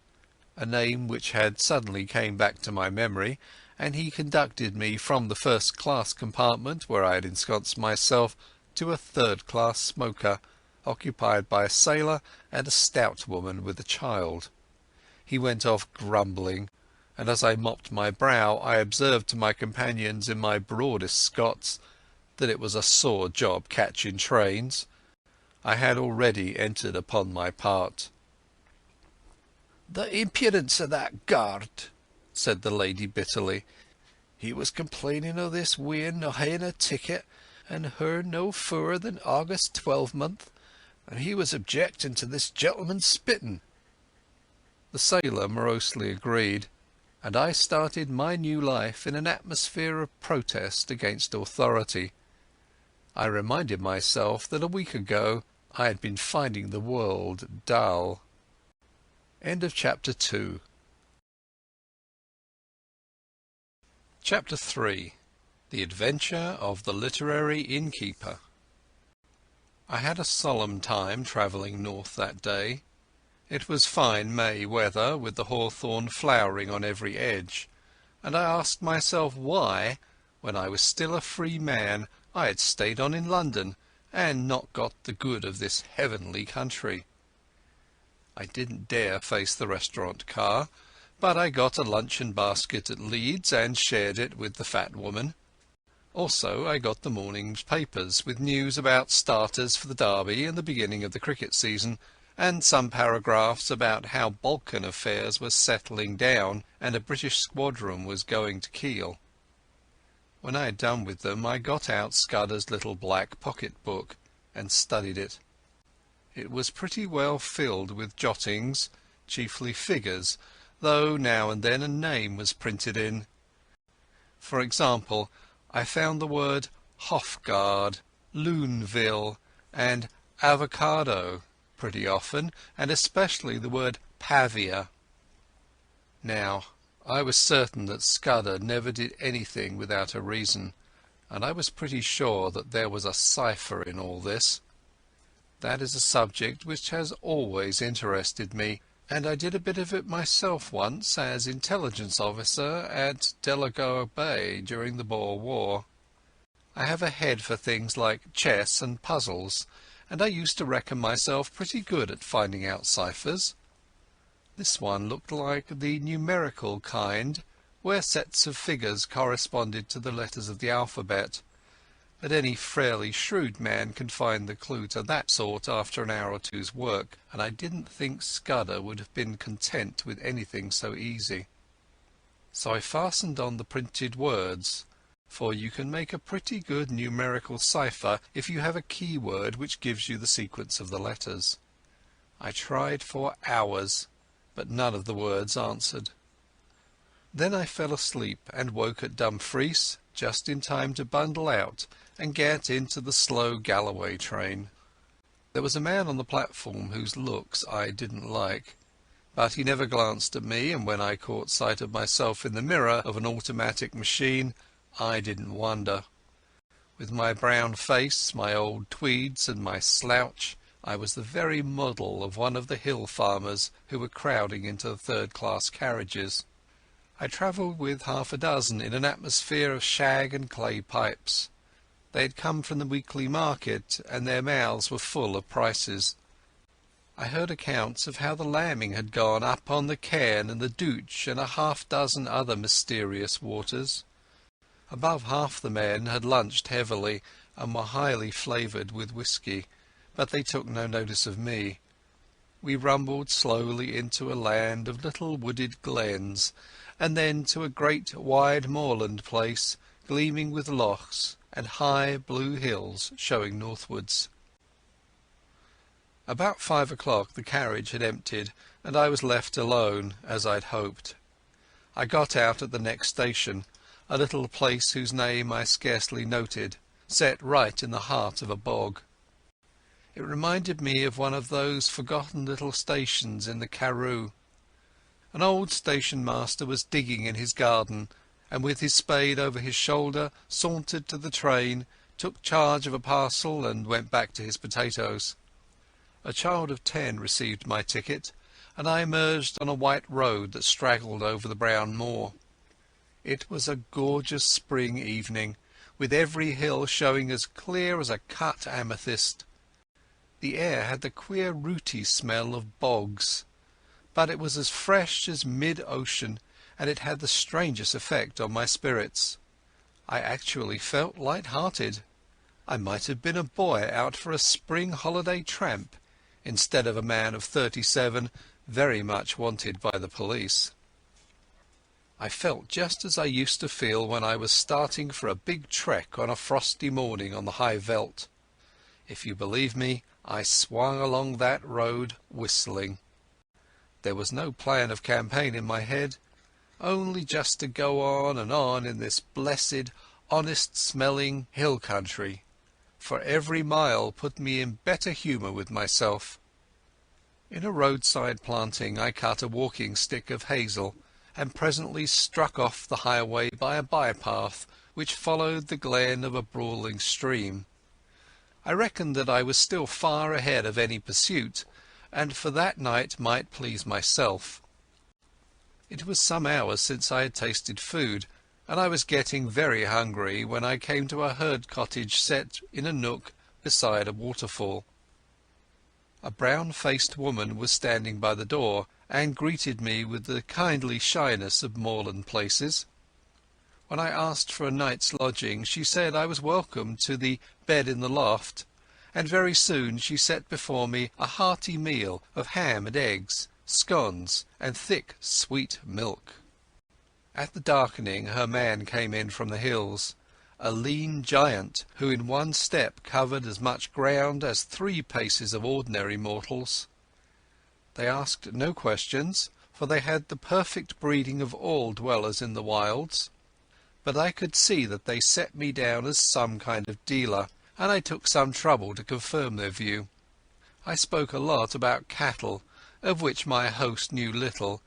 a name which had suddenly came back to my memory, and he conducted me from the first-class compartment where I had ensconced myself to a third-class smoker, occupied by a sailor and a stout woman with a child. He went off grumbling, and as I mopped my brow I observed to my companions in my broadest Scots that it was a sore job catching trains. I had already entered upon my part. "The impudence of that guard," said the lady bitterly. "He was complaining o' this wean no haeing a ticket, and her no further than August 12th, and he was objecting to this gentleman spitting." The sailor morosely agreed, and I started my new life in an atmosphere of protest against authority. I reminded myself that a week ago I had been finding the world dull. End of Chapter 2. Chapter 3. The Adventure of the Literary Innkeeper. I had a solemn time travelling north that day. It was fine May weather, with the hawthorn flowering on every edge, and I asked myself why, when I was still a free man, I had stayed on in London and not got the good of this heavenly country. I didn't dare face the restaurant car, but I got a luncheon basket at Leeds and shared it with the fat woman. Also I got the morning's papers with news about starters for the Derby and the beginning of the cricket season, and some paragraphs about how Balkan affairs were settling down and a British squadron was going to Kiel. When I had done with them I got out Scudder's little black pocket-book and studied it. It was pretty well filled with jottings, chiefly figures, though now and then a name was printed in. For example, I found the word Hofgaard, Loonville, and avocado pretty often, and especially the word Pavia. Now, I was certain that Scudder never did anything without a reason, and I was pretty sure that there was a cipher in all this. That is a subject which has always interested me, and I did a bit of it myself once as intelligence officer at Delagoa Bay during the Boer War. I have a head for things like chess and puzzles, and I used to reckon myself pretty good at finding out ciphers. This one looked like the numerical kind, where sets of figures corresponded to the letters of the alphabet, but any fairly shrewd man can find the clue to that sort after an hour or two's work, and I didn't think Scudder would have been content with anything so easy. So I fastened on the printed words, for you can make a pretty good numerical cipher if you have a keyword which gives you the sequence of the letters. I tried for hours, but none of the words answered. Then I fell asleep and woke at Dumfries just in time to bundle out and get into the slow Galloway train. There was a man on the platform whose looks I didn't like, but he never glanced at me, and when I caught sight of myself in the mirror of an automatic machine, I didn't wonder. With my brown face, my old tweeds, and my slouch, I was the very model of one of the hill farmers who were crowding into the third-class carriages. I travelled with half a dozen in an atmosphere of shag and clay pipes. They had come from the weekly market, and their mouths were full of prices. I heard accounts of how the lambing had gone up on the Cairn and the Douch and a half-dozen other mysterious waters. Above half the men had lunched heavily and were highly flavoured with whisky, but they took no notice of me. We rumbled slowly into a land of little wooded glens, and then to a great wide moorland place, gleaming with lochs and high blue hills showing northwards. About 5 o'clock the carriage had emptied, and I was left alone, as I'd hoped. I got out at the next station, a little place whose name I scarcely noted, set right in the heart of a bog. It reminded me of one of those forgotten little stations in the Karoo. An old station master was digging in his garden, and with his spade over his shoulder sauntered to the train, took charge of a parcel and went back to his potatoes. A child of 10 received my ticket, and I emerged on a white road that straggled over the brown moor. It was a gorgeous spring evening, with every hill showing as clear as a cut amethyst. The air had the queer rooty smell of bogs, but it was as fresh as mid-ocean, and it had the strangest effect on my spirits. I actually felt light-hearted. I might have been a boy out for a spring holiday tramp, instead of a man of 37 very much wanted by the police. I felt just as I used to feel when I was starting for a big trek on a frosty morning on the high veldt. If you believe me, I swung along that road whistling. There was no plan of campaign in my head, only just to go on and on in this blessed, honest-smelling hill country, for every mile put me in better humour with myself. In a roadside planting I cut a walking stick of hazel, and presently struck off the highway by a bypath which followed the glen of a brawling stream. I reckoned that I was still far ahead of any pursuit, and for that night might please myself. It was some hours since I had tasted food, and I was getting very hungry when I came to a herd cottage set in a nook beside a waterfall. A brown-faced woman was standing by the door, and greeted me with the kindly shyness of moorland places. When I asked for a night's lodging, she said I was welcome to the bed in the loft, and very soon she set before me a hearty meal of ham and eggs, scones, and thick sweet milk. At the darkening her man came in from the hills, a lean giant who in one step covered as much ground as 3 paces of ordinary mortals. They asked no questions, for they had the perfect breeding of all dwellers in the wilds, but I could see that they set me down as some kind of dealer, and I took some trouble to confirm their view. I spoke a lot about cattle, of which my host knew little,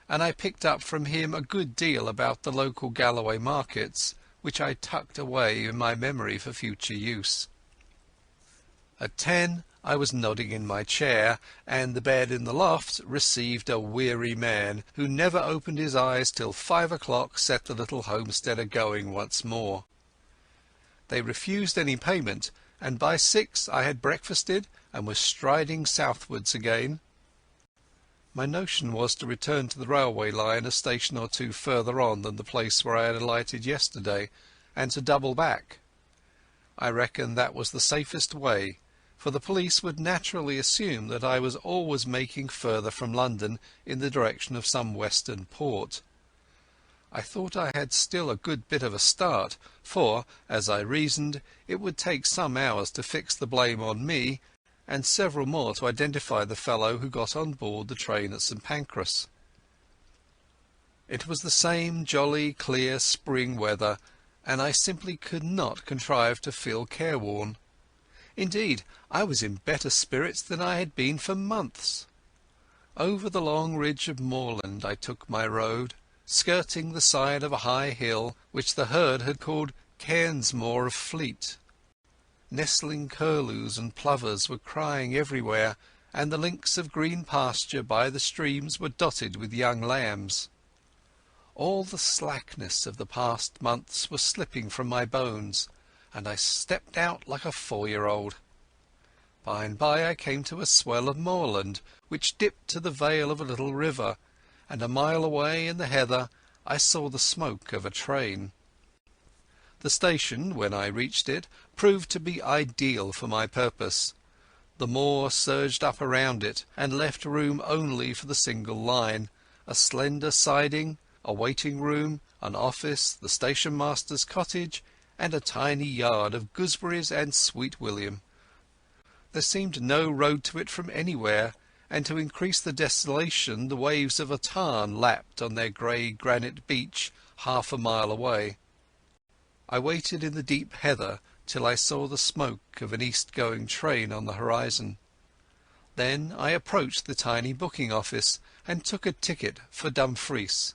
and I picked up from him a good deal about the local Galloway markets, which I tucked away in my memory for future use. At 10 I was nodding in my chair, and the bed in the loft received a weary man who never opened his eyes till 5 o'clock set the little homestead a-going once more. They refused any payment, and by 6 I had breakfasted and was striding southwards again. My notion was to return to the railway line a station or 2 further on than the place where I had alighted yesterday, and to double back. I reckon that was the safest way, for the police would naturally assume that I was always making further from London in the direction of some western port. I thought I had still a good bit of a start, for, as I reasoned, it would take some hours to fix the blame on me, and several more to identify the fellow who got on board the train at St. Pancras. It was the same jolly clear spring weather, and I simply could not contrive to feel careworn. Indeed, I was in better spirits than I had been for months. Over the long ridge of moorland I took my road, skirting the side of a high hill which the herd had called Cairnsmore of Fleet. Nestling curlews and plovers were crying everywhere, and the links of green pasture by the streams were dotted with young lambs. All the slackness of the past months was slipping from my bones, and I stepped out like a 4-year-old. By and by I came to a swell of moorland, which dipped to the vale of a little river, and a mile away in the heather I saw the smoke of a train. The station, when I reached it, proved to be ideal for my purpose. The moor surged up around it, and left room only for the single line, a slender siding, a waiting-room, an office, the station-master's cottage, and a tiny yard of gooseberries and sweet william. There seemed no road to it from anywhere, and to increase the desolation the waves of a tarn lapped on their grey granite beach half a mile away. I waited in the deep heather till I saw the smoke of an east-going train on the horizon. Then I approached the tiny booking office and took a ticket for Dumfries.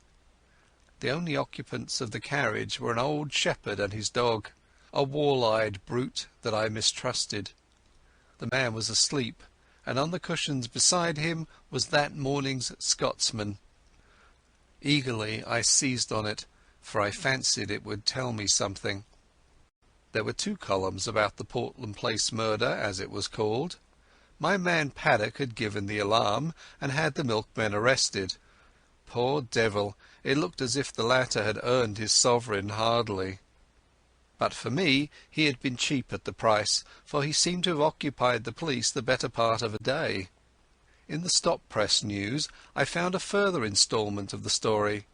The only occupants of the carriage were an old shepherd and his dog, a wall-eyed brute that I mistrusted. The man was asleep, and on the cushions beside him was that morning's Scotsman. Eagerly I seized on it, for I fancied it would tell me something. There were 2 columns about the Portland Place murder, as it was called. My man Paddock had given the alarm and had the milkman arrested. Poor devil, it looked as if the latter had earned his sovereign hardly. But for me he had been cheap at the price, for he seemed to have occupied the police the better part of a day. In the stop-press news I found a further instalment of the story.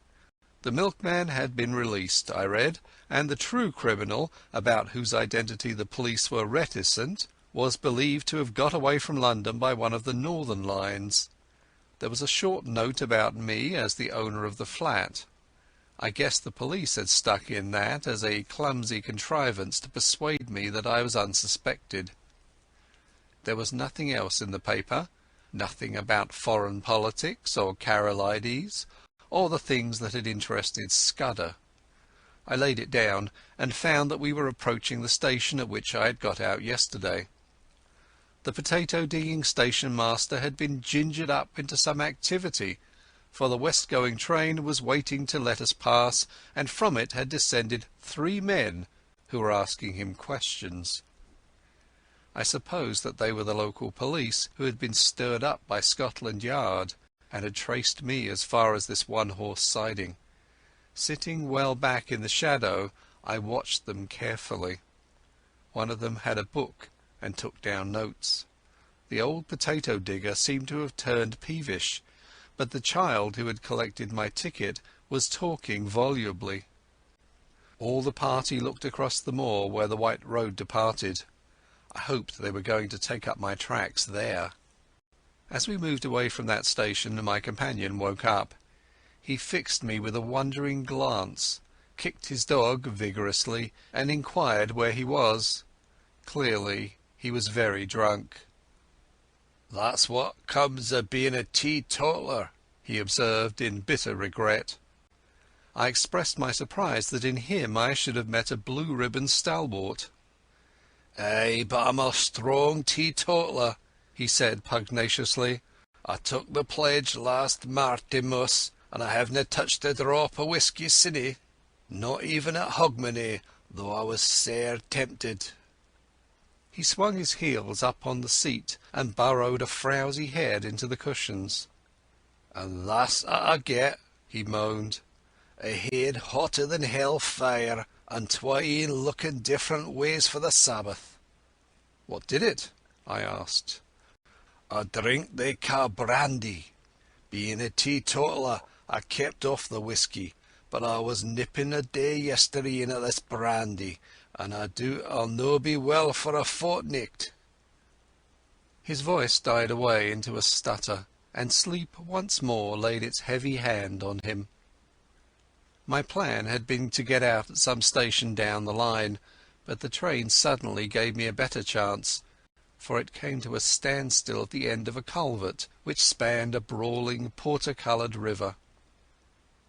The milkman had been released, I read, and the true criminal, about whose identity the police were reticent, was believed to have got away from London by one of the northern lines. There was a short note about me as the owner of the flat. I guessed the police had stuck in that as a clumsy contrivance to persuade me that I was unsuspected. There was nothing else in the paper, nothing about foreign politics or Karolides, or the things that had interested Scudder. I laid it down and found that we were approaching the station at which I had got out yesterday. The potato-digging station-master had been gingered up into some activity, for the west-going train was waiting to let us pass, and from it had descended 3 men who were asking him questions. I supposed that they were the local police who had been stirred up by Scotland Yard and had traced me as far as this one-horse siding. Sitting well back in the shadow, I watched them carefully. One of them had a book and took down notes. The old potato-digger seemed to have turned peevish, but the child who had collected my ticket was talking volubly. All the party looked across the moor where the white road departed. I hoped they were going to take up my tracks there. As we moved away from that station, my companion woke up. He fixed me with a wondering glance, kicked his dog vigorously, and inquired where he was. Clearly he was very drunk. "That's what comes of being a teetotaler," he observed in bitter regret. I expressed my surprise that in him I should have met a blue-ribbon stalwart. "Ay, but I'm a strong teetotaler," he said pugnaciously. "I took the pledge last Martinmas, and I havena touched a drop of whisky since, not even at Hogmanay, though I was sair tempted." He swung his heels up on the seat and burrowed a frowsy head into the cushions. "And that's what I get," he moaned. "A head hotter than hell fire, and twain looking different ways for the Sabbath." "What did it?" I asked. "A drink they ca' brandy. Being a teetotaler, I kept off the whisky, but I was nipping a day yesterday in at this brandy, and I doubt I'll no be well for a fortnicht." His voice died away into a stutter, and sleep once more laid its heavy hand on him. My plan had been to get out at some station down the line, but the train suddenly gave me a better chance, for it came to a standstill at the end of a culvert which spanned a brawling porter-coloured river.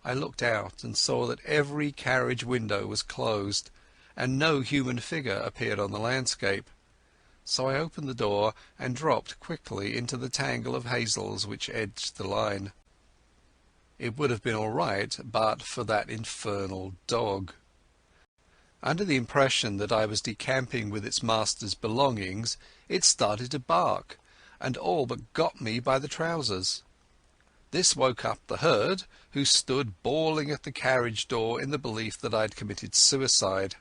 I looked out and saw that every carriage window was closed, and no human figure appeared on the landscape. So I opened the door and dropped quickly into the tangle of hazels which edged the line. It would have been all right but for that infernal dog. Under the impression that I was decamping with its master's belongings, it started to bark, and all but got me by the trousers. This woke up the herd, who stood bawling at the carriage door in the belief that I had committed suicide.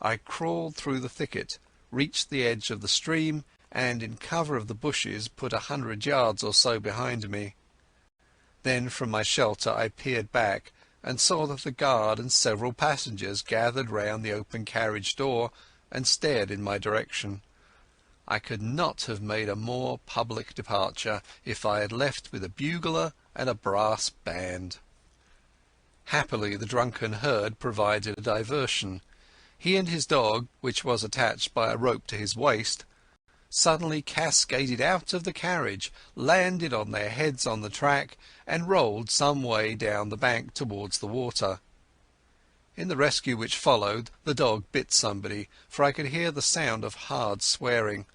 I crawled through the thicket, reached the edge of the stream, and in cover of the bushes put 100 yards or so behind me. Then from my shelter I peered back and saw that the guard and several passengers gathered round the open carriage door and stared in my direction. I could not have made a more public departure if I had left with a bugler and a brass band. Happily the drunken herd provided a diversion. He and his dog, which was attached by a rope to his waist, suddenly cascaded out of the carriage, landed on their heads on the track, and rolled some way down the bank towards the water. In the rescue which followed, the dog bit somebody, for I could hear the sound of hard swearing.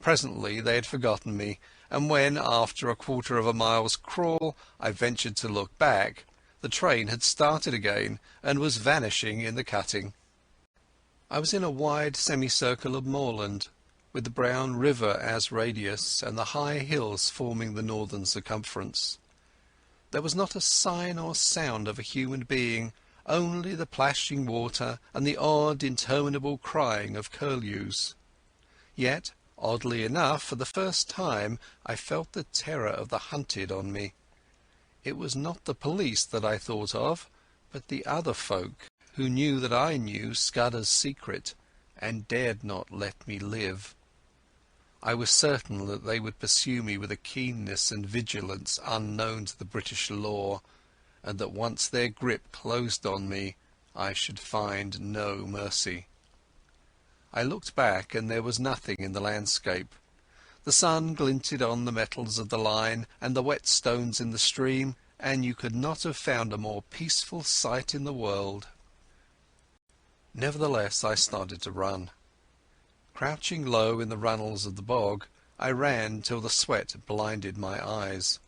Presently they had forgotten me, and when, after a quarter of a mile's crawl, I ventured to look back, the train had started again and was vanishing in the cutting. I was in a wide semicircle of moorland, with the brown river as radius and the high hills forming the northern circumference. There was not a sign or sound of a human being, only the plashing water and the odd interminable crying of curlews. Yet, oddly enough, for the first time I felt the terror of the hunted on me. It was not the police that I thought of, but the other folk who knew that I knew Scudder's secret, and dared not let me live. I was certain that they would pursue me with a keenness and vigilance unknown to the British law, and that once their grip closed on me I should find no mercy. I looked back, and there was nothing in the landscape. The sun glinted on the metals of the line and the wet stones in the stream, and you could not have found a more peaceful sight in the world. Nevertheless, I started to run. Crouching low in the runnels of the bog, I ran till the sweat blinded my eyes.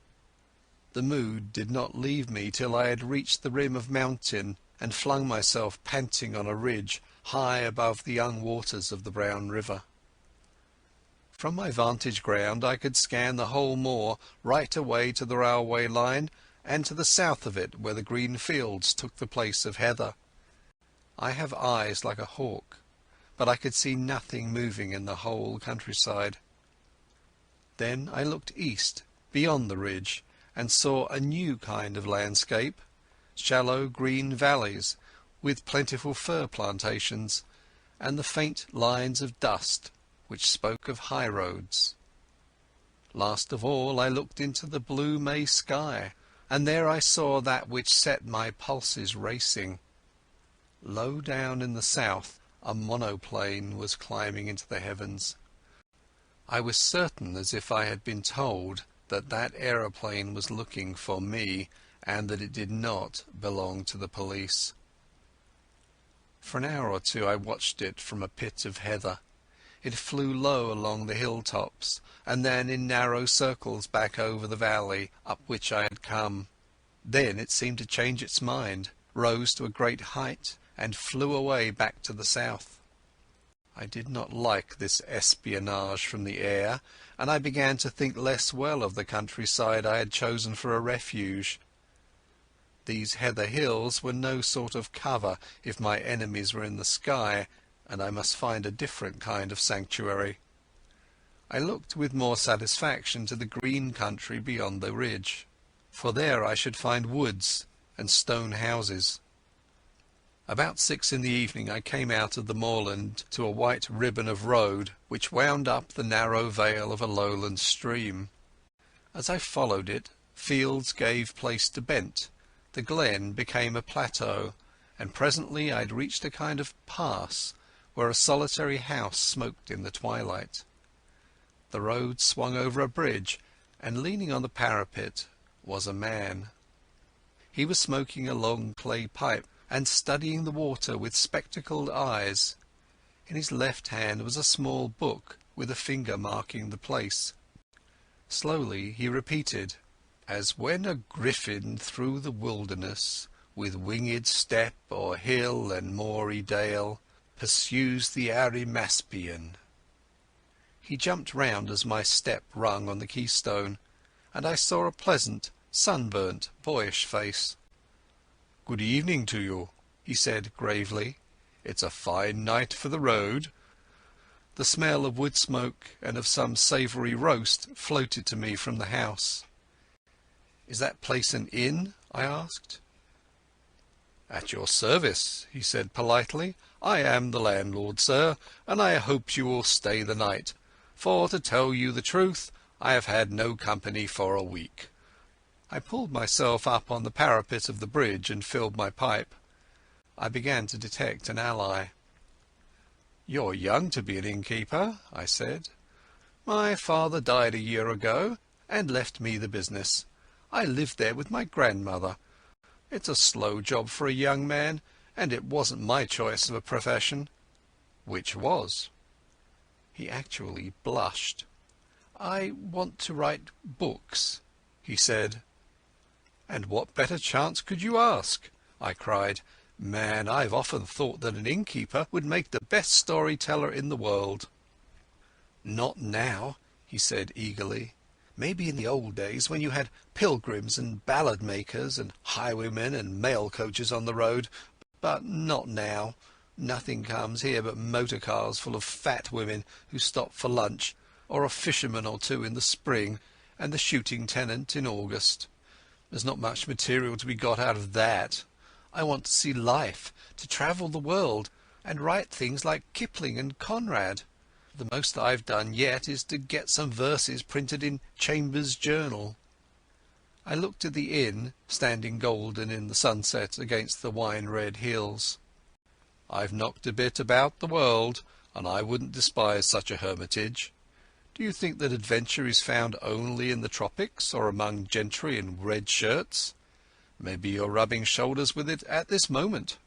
The mood did not leave me till I had reached the rim of mountain and flung myself panting on a ridge high above the young waters of the brown river. From my vantage ground I could scan the whole moor right away to the railway line and to the south of it, where the green fields took the place of heather. I have eyes like a hawk, but I could see nothing moving in the whole countryside. Then I looked east, beyond the ridge, and saw a new kind of landscape, shallow green valleys with plentiful fir plantations, and the faint lines of dust which spoke of high roads. Last of all I looked into the blue May sky, and there I saw that which set my pulses racing. Low down in the south a monoplane was climbing into the heavens. I was certain, as if I had been told, that that aeroplane was looking for me, and that it did not belong to the police. For an hour or two I watched it from a pit of heather. It flew low along the hilltops, and then in narrow circles back over the valley up which I had come. Then it seemed to change its mind, rose to a great height, and flew away back to the south. I did not like this espionage from the air, and I began to think less well of the countryside I had chosen for a refuge. These heather hills were no sort of cover if my enemies were in the sky, and I must find a different kind of sanctuary. I looked with more satisfaction to the green country beyond the ridge, for there I should find woods and stone houses. About 6 in the evening I came out of the moorland to a white ribbon of road which wound up the narrow vale of a lowland stream. As I followed it, fields gave place to bent, the glen became a plateau, and presently I had reached a kind of pass where a solitary house smoked in the twilight. The road swung over a bridge, and leaning on the parapet was a man. He was smoking a long clay pipe and studying the water with spectacled eyes. In his left hand was a small book with a finger marking the place. Slowly he repeated, "As when a griffin through the wilderness, with winged step o'er hill and moory dale, pursues the Arimaspian." He jumped round as my step rung on the keystone, and I saw a pleasant, sunburnt, boyish face. "Good evening to you," he said gravely. "It's a fine night for the road." The smell of wood smoke and of some savoury roast floated to me from the house. "Is that place an inn?" I asked. "At your service," he said politely. "I am the landlord, sir, and I hope you will stay the night, for to tell you the truth, I have had no company for a week." I pulled myself up on the parapet of the bridge and filled my pipe. I began to detect an ally. "You're young to be an innkeeper," I said. My father died a year ago and left me the business. I lived there with my grandmother. It's a slow job for a young man, and it wasn't my choice of a profession." "Which was?" He actually blushed. "I want to write books," he said. "And what better chance could you ask?" I cried. "Man, I've often thought that an innkeeper would make the best storyteller in the world." "Not now," he said eagerly. "Maybe in the old days, when you had pilgrims and ballad makers and highwaymen and mail coaches on the road, but not now. Nothing comes here but motor cars full of fat women who stop for lunch, or a fisherman or two in the spring, and the shooting tenant in August. There's not much material to be got out of that. I want to see life, to travel the world, and write things like Kipling and Conrad. The most I've done yet is to get some verses printed in Chambers' Journal." I looked at the inn, standing golden in the sunset against the wine-red hills. "I've knocked a bit about the world, and I wouldn't despise such a hermitage. Do you think that adventure is found only in the tropics or among gentry in red shirts? Maybe you're rubbing shoulders with it at this moment."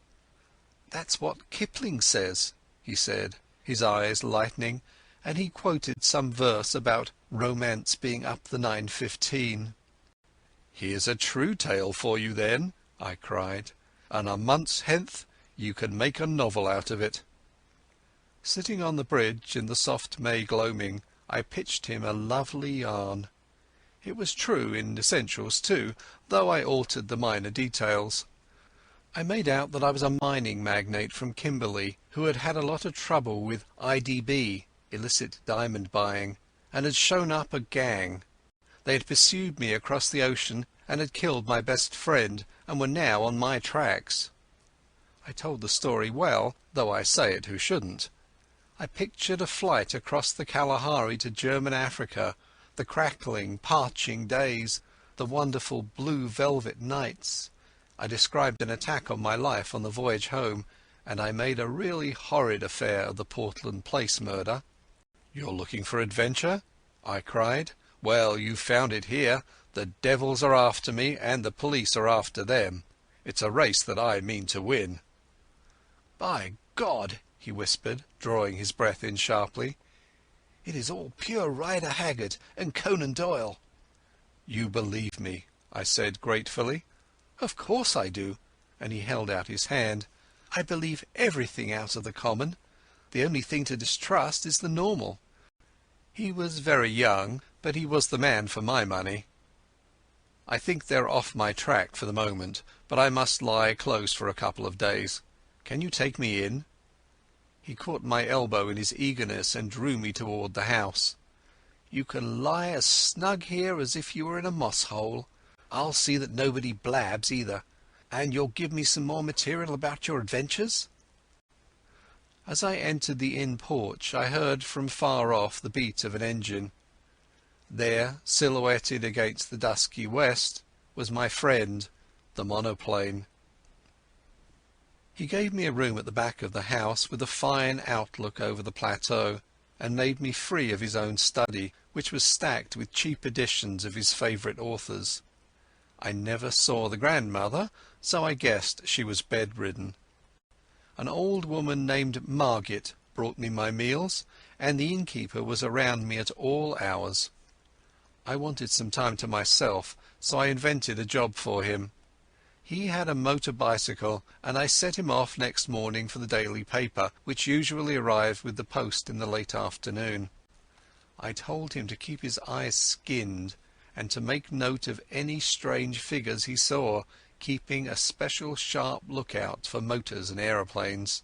"That's what Kipling says," he said, his eyes lightening, and he quoted some verse about romance being up the 9:15. "Here's a true tale for you then," I cried, "and a month's hence you can make a novel out of it." Sitting on the bridge in the soft May gloaming, I pitched him a lovely yarn. It was true in essentials too, though I altered the minor details. I made out that I was a mining magnate from Kimberley who had had a lot of trouble with IDB, illicit diamond buying, and had shown up a gang. They had pursued me across the ocean and had killed my best friend, and were now on my tracks. I told the story well, though I say it who shouldn't. I pictured a flight across the Kalahari to German Africa, the crackling, parching days, the wonderful blue velvet nights. I described an attack on my life on the voyage home, and I made a really horrid affair of the Portland Place murder. "You're looking for adventure?" I cried. "Well, you've found it here. The devils are after me, and the police are after them. It's a race that I mean to win." "By God," he whispered, drawing his breath in sharply, "it is all pure Rider Haggard and Conan Doyle." "You believe me," I said gratefully. "Of course I do," and he held out his hand. "I believe everything out of the common. The only thing to distrust is the normal." He was very young, but he was the man for my money. "I think they're off my track for the moment, but I must lie close for a couple of days. Can you take me in?" He caught my elbow in his eagerness and drew me toward the house. "You can lie as snug here as if you were in a moss hole. I'll see that nobody blabs either. And you'll give me some more material about your adventures?" As I entered the inn porch I heard from far off the beat of an engine. There, silhouetted against the dusky west, was my friend, the monoplane. He gave me a room at the back of the house with a fine outlook over the plateau, and made me free of his own study, which was stacked with cheap editions of his favourite authors. I never saw the grandmother, so I guessed she was bedridden. An old woman named Margit brought me my meals, and the innkeeper was around me at all hours. I wanted some time to myself, so I invented a job for him. He had a motor bicycle, and I set him off next morning for the daily paper, which usually arrived with the post in the late afternoon. I told him to keep his eyes skinned, and to make note of any strange figures he saw, keeping a special sharp lookout for motors and aeroplanes.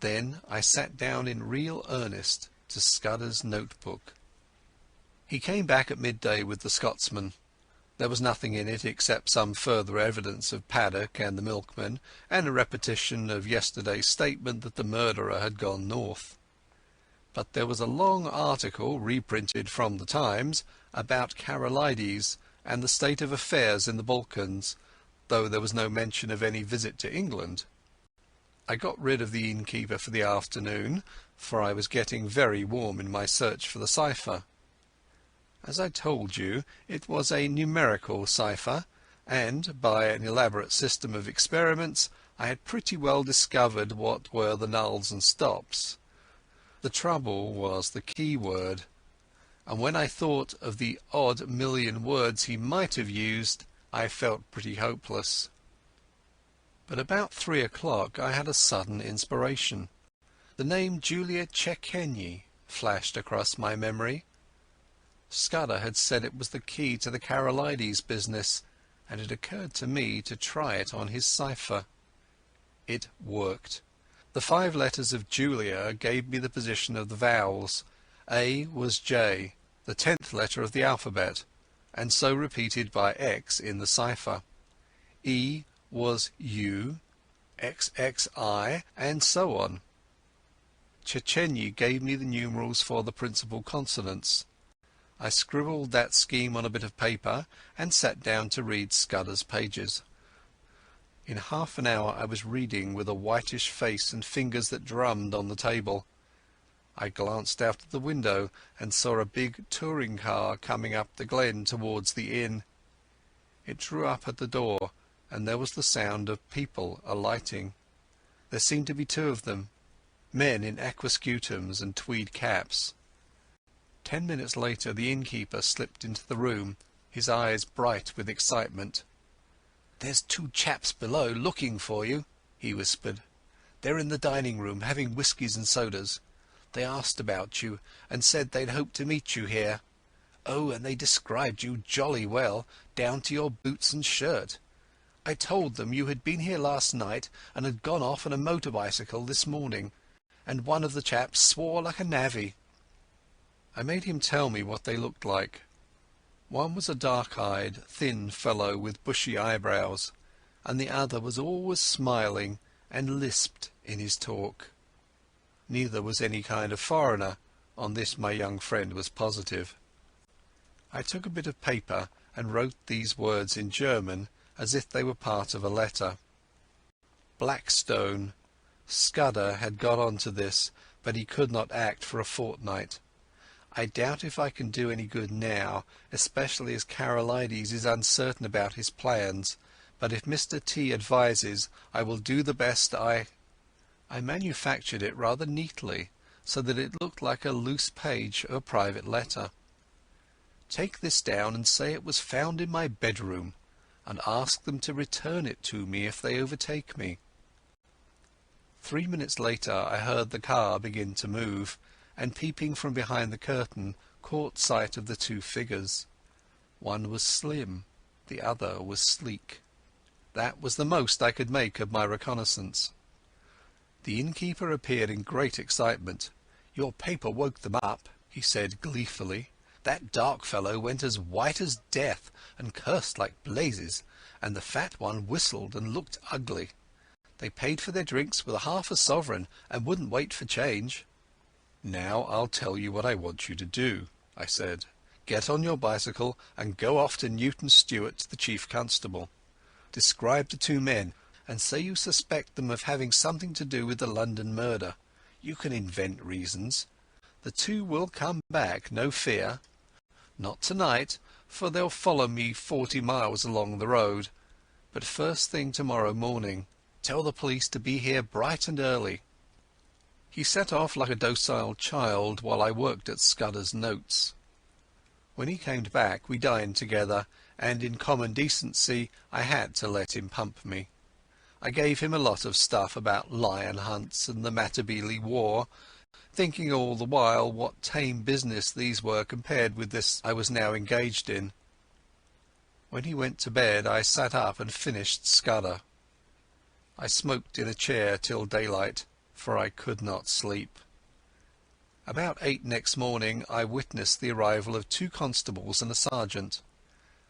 Then I sat down in real earnest to Scudder's notebook. He came back at midday with the Scotsman. There was nothing in it except some further evidence of Paddock and the Milkman, and a repetition of yesterday's statement that the murderer had gone north. But there was a long article, reprinted from the Times, about Karolides and the state of affairs in the Balkans, though there was no mention of any visit to England. I got rid of the Innkeeper for the afternoon, for I was getting very warm in my search for the cipher. As I told you, it was a numerical cipher, and by an elaborate system of experiments I had pretty well discovered what were the nulls and stops. The trouble was the key word, and when I thought of the odd million words he might have used, I felt pretty hopeless. But about 3 o'clock I had a sudden inspiration. The name Julia Czechenyi flashed across my memory. Scudder had said it was the key to the Karolides business, and it occurred to me to try it on his cipher. It worked. The 5 letters of Julia gave me the position of the vowels. A was J, the 10th letter of the alphabet, and so repeated by X in the cipher. E was U, XXI, and so on. Czechenyi gave me the numerals for the principal consonants. I scribbled that scheme on a bit of paper and sat down to read Scudder's pages. In half an hour I was reading with a whitish face and fingers that drummed on the table. I glanced out of the window and saw a big touring car coming up the glen towards the inn. It drew up at the door, and there was the sound of people alighting. There seemed to be 2 of them, men in aquascutums and tweed caps. 10 minutes later the innkeeper slipped into the room, his eyes bright with excitement. "There's 2 chaps below looking for you," he whispered. "They're in the dining-room having whiskies and sodas. They asked about you and said they'd hoped to meet you here. Oh, and they described you jolly well, down to your boots and shirt. I told them you had been here last night and had gone off on a motor bicycle this morning, and one of the chaps swore like a navvy." I made him tell me what they looked like. One was a dark-eyed, thin fellow with bushy eyebrows, and the other was always smiling and lisped in his talk. Neither was any kind of foreigner, on this my young friend was positive. I took a bit of paper and wrote these words in German as if they were part of a letter. Blackstone. Scudder had got on to this, but he could not act for a fortnight. I doubt if I can do any good now, especially as Karolides is uncertain about his plans, but if Mr. T advises, I will do the best I manufactured it rather neatly, so that it looked like a loose page of a private letter. "Take this down and say it was found in my bedroom, and ask them to return it to me if they overtake me." 3 minutes later I heard the car begin to move, and peeping from behind the curtain caught sight of the 2 figures. One was slim, the other was sleek. That was the most I could make of my reconnaissance. The innkeeper appeared in great excitement. "Your paper woke them up," he said gleefully. "That dark fellow went as white as death and cursed like blazes, and the fat one whistled and looked ugly. They paid for their drinks with half a sovereign and wouldn't wait for change." "Now I'll tell you what I want you to do," I said. "Get on your bicycle and go off to Newton Stewart to the chief constable. Describe the 2 men, and say you suspect them of having something to do with the London murder. You can invent reasons. The 2 will come back, no fear. Not tonight, for they'll follow me 40 miles along the road, but first thing tomorrow morning. Tell the police to be here bright and early." He set off like a docile child while I worked at Scudder's notes. When he came back we dined together, and in common decency I had to let him pump me. I gave him a lot of stuff about lion hunts and the Matabele War, thinking all the while what tame business these were compared with this I was now engaged in. When he went to bed I sat up and finished Scudder. I smoked in a chair till daylight, for I could not sleep. About 8 next morning I witnessed the arrival of 2 constables and a sergeant.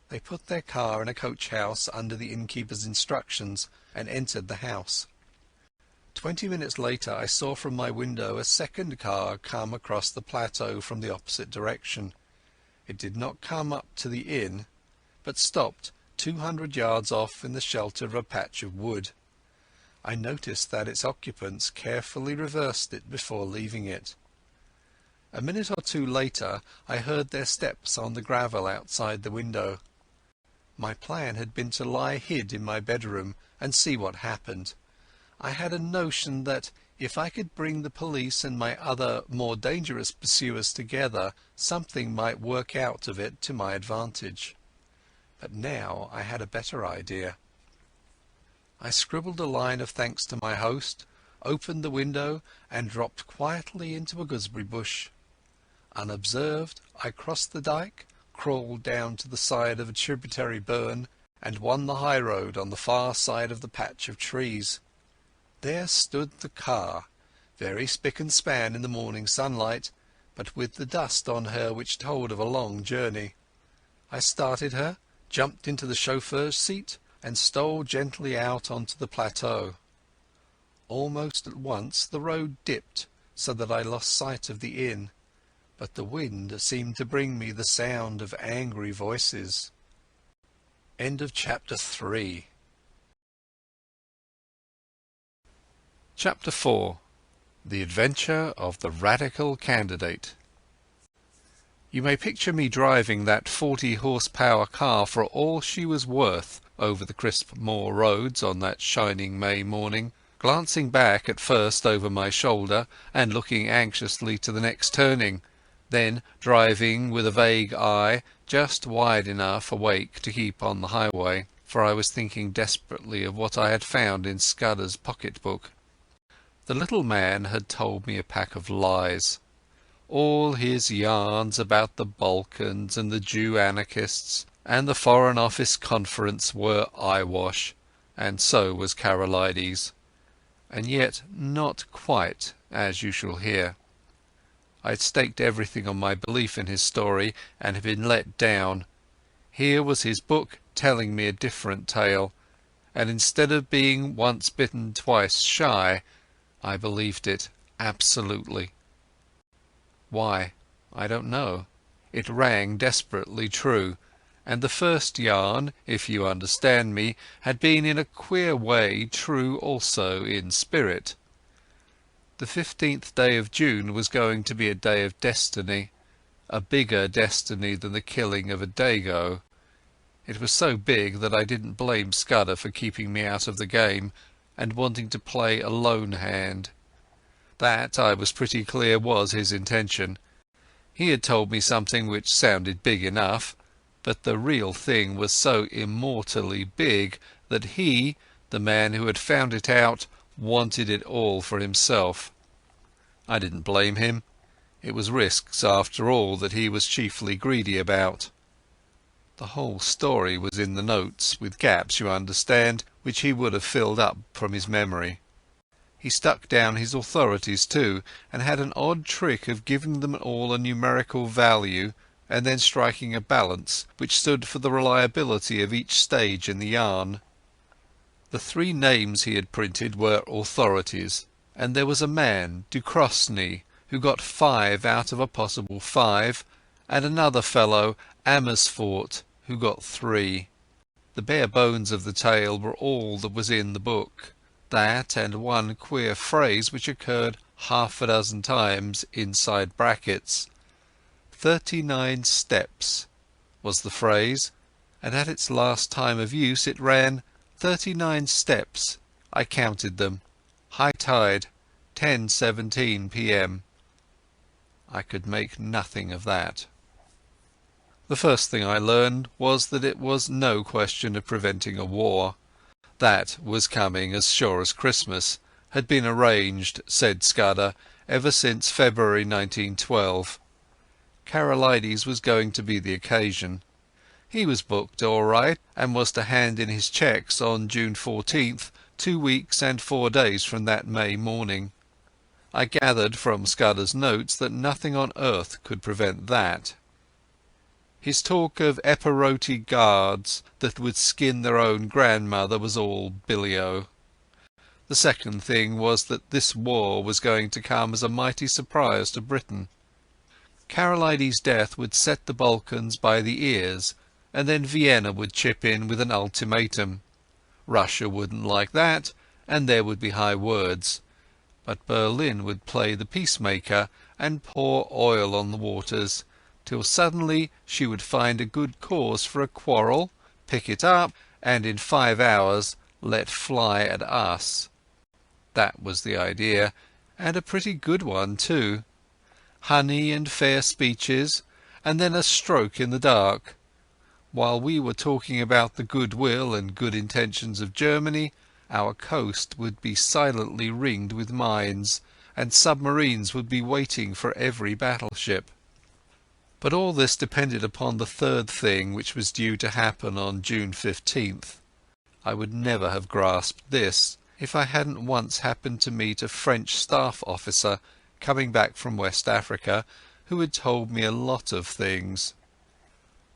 They put their car in a coach-house under the innkeeper's instructions and entered the house. 20 minutes later I saw from my window a second car come across the plateau from the opposite direction. It did not come up to the inn, but stopped 200 yards off in the shelter of a patch of wood. I noticed that its occupants carefully reversed it before leaving it. A minute or two later I heard their steps on the gravel outside the window. My plan had been to lie hid in my bedroom and see what happened. I had a notion that if I could bring the police and my other more dangerous pursuers together, something might work out of it to my advantage. But now I had a better idea. I scribbled a line of thanks to my host, opened the window and dropped quietly into a gooseberry bush. Unobserved, I crossed the dyke, crawled down to the side of a tributary burn, and won the high road on the far side of the patch of trees. There stood the car, very spick and span in the morning sunlight, but with the dust on her which told of a long journey. I started her, jumped into the chauffeur's seat, and stole gently out onto the plateau. Almost at once the road dipped, so that I lost sight of the inn, but the wind seemed to bring me the sound of angry voices. End of chapter 3. Chapter 4. The Adventure of the Radical Candidate. You may picture me driving that 40-horsepower car for all she was worth over the crisp moor roads on that shining May morning, glancing back at first over my shoulder and looking anxiously to the next turning, then driving with a vague eye just wide enough awake to keep on the highway, for I was thinking desperately of what I had found in Scudder's pocket-book. The little man had told me a pack of lies. All his yarns about the Balkans and the Jew anarchists and the Foreign Office Conference were eyewash, and so was Karolides, and yet not quite, as you shall hear. I had staked everything on my belief in his story and had been let down. Here was his book telling me a different tale, and instead of being once bitten twice shy, I believed it absolutely. Why? I don't know. It rang desperately true, and the first yarn, if you understand me, had been in a queer way true also in spirit. The 15th day of June was going to be a day of destiny, a bigger destiny than the killing of a Dago. It was so big that I didn't blame Scudder for keeping me out of the game and wanting to play a lone hand. That, I was pretty clear, was his intention. He had told me something which sounded big enough, but the real thing was so immortally big that he, the man who had found it out, wanted it all for himself. I didn't blame him. It was risks, after all, that he was chiefly greedy about. The whole story was in the notes, with gaps, you understand, which he would have filled up from his memory. He stuck down his authorities too, and had an odd trick of giving them all a numerical value and then striking a balance which stood for the reliability of each stage in the yarn. The 3 names he had printed were authorities, and there was a man, Ducrosny, who got 5 out of a possible 5, and another fellow, Amersfoort, who got 3. The bare bones of the tale were all that was in the book. That and one queer phrase which occurred half a dozen times inside brackets. 39 steps was the phrase, and at its last time of use it ran 39 steps. I counted them. High tide, 10:17 p.m. I could make nothing of that. The first thing I learned was that it was no question of preventing a war. That was coming as sure as Christmas, had been arranged, said Scudder, ever since February 1912. Karolides was going to be the occasion. He was booked all right, and was to hand in his cheques on June 14th, 2 weeks and 4 days from that May morning. I gathered from Scudder's notes that nothing on earth could prevent that. His talk of Epirote guards that would skin their own grandmother was all billy-o. The second thing was that this war was going to come as a mighty surprise to Britain. Karolides' death would set the Balkans by the ears, and then Vienna would chip in with an ultimatum. Russia wouldn't like that, and there would be high words, but Berlin would play the peacemaker and pour oil on the waters, till suddenly she would find a good cause for a quarrel, pick it up, and in 5 hours let fly at us. That was the idea, and a pretty good one too. Honey and fair speeches, and then a stroke in the dark. While we were talking about the goodwill and good intentions of Germany, our coast would be silently ringed with mines, and submarines would be waiting for every battleship. But all this depended upon the third thing, which was due to happen on June 15th. I would never have grasped this if I hadn't once happened to meet a French staff officer coming back from West Africa who had told me a lot of things.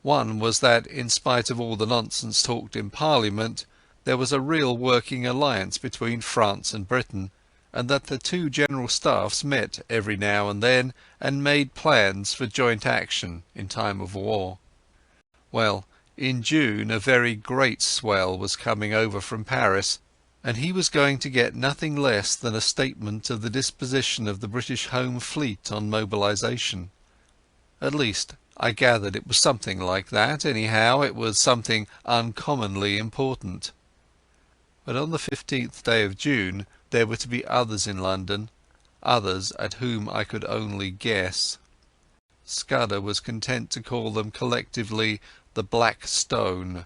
One was that, in spite of all the nonsense talked in Parliament, there was a real working alliance between France and Britain, and that the two general staffs met every now and then and made plans for joint action in time of war. Well, in June a very great swell was coming over from Paris, and he was going to get nothing less than a statement of the disposition of the British Home Fleet on mobilization. At least, I gathered it was something like that. Anyhow, it was something uncommonly important. But on the 15th day of June there were to be others in London, others at whom I could only guess. Scudder was content to call them collectively the Black Stone.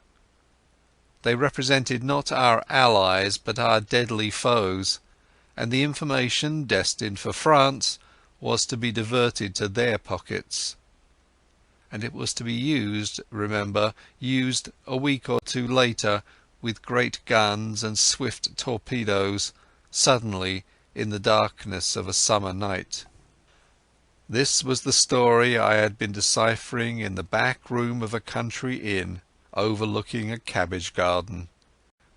They represented not our allies but our deadly foes, and the information destined for France was to be diverted to their pockets. And it was to be used, remember, used a week or two later with great guns and swift torpedoes, suddenly in the darkness of a summer night. This was the story I had been deciphering in the back room of a country inn, overlooking a cabbage garden.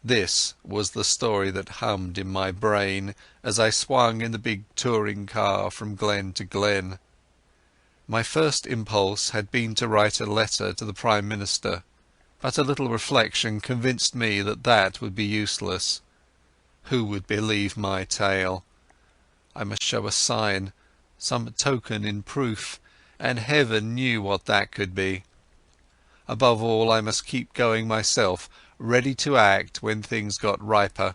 This was the story that hummed in my brain as I swung in the big touring car from glen to glen. My first impulse had been to write a letter to the Prime Minister, but a little reflection convinced me that that would be useless. Who would believe my tale? I must show a sign, some token in proof, and heaven knew what that could be. Above all, I must keep going myself, ready to act when things got riper,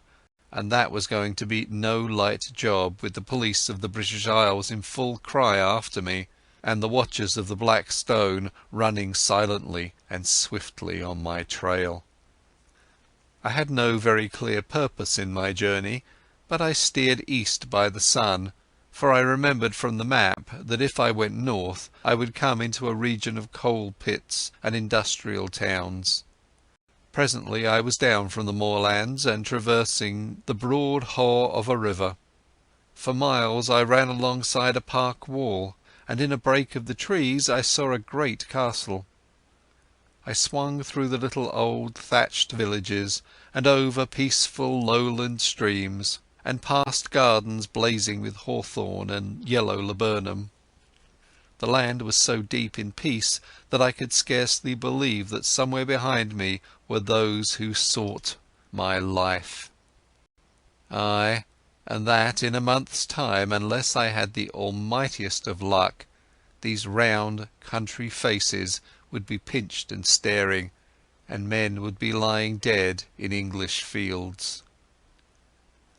and that was going to be no light job with the police of the British Isles in full cry after me, and the watchers of the Black Stone running silently and swiftly on my trail. I had no very clear purpose in my journey, but I steered east by the sun, for I remembered from the map that if I went north I would come into a region of coal pits and industrial towns. Presently I was down from the moorlands and traversing the broad haugh of a river. For miles I ran alongside a park wall, and in a break of the trees I saw a great castle. I swung through the little old thatched villages and over peaceful lowland streams, and past gardens blazing with hawthorn and yellow laburnum. The land was so deep in peace that I could scarcely believe that somewhere behind me were those who sought my life. Ay, and that in a month's time, unless I had the almightiest of luck, these round country faces would be pinched and staring, and men would be lying dead in English fields.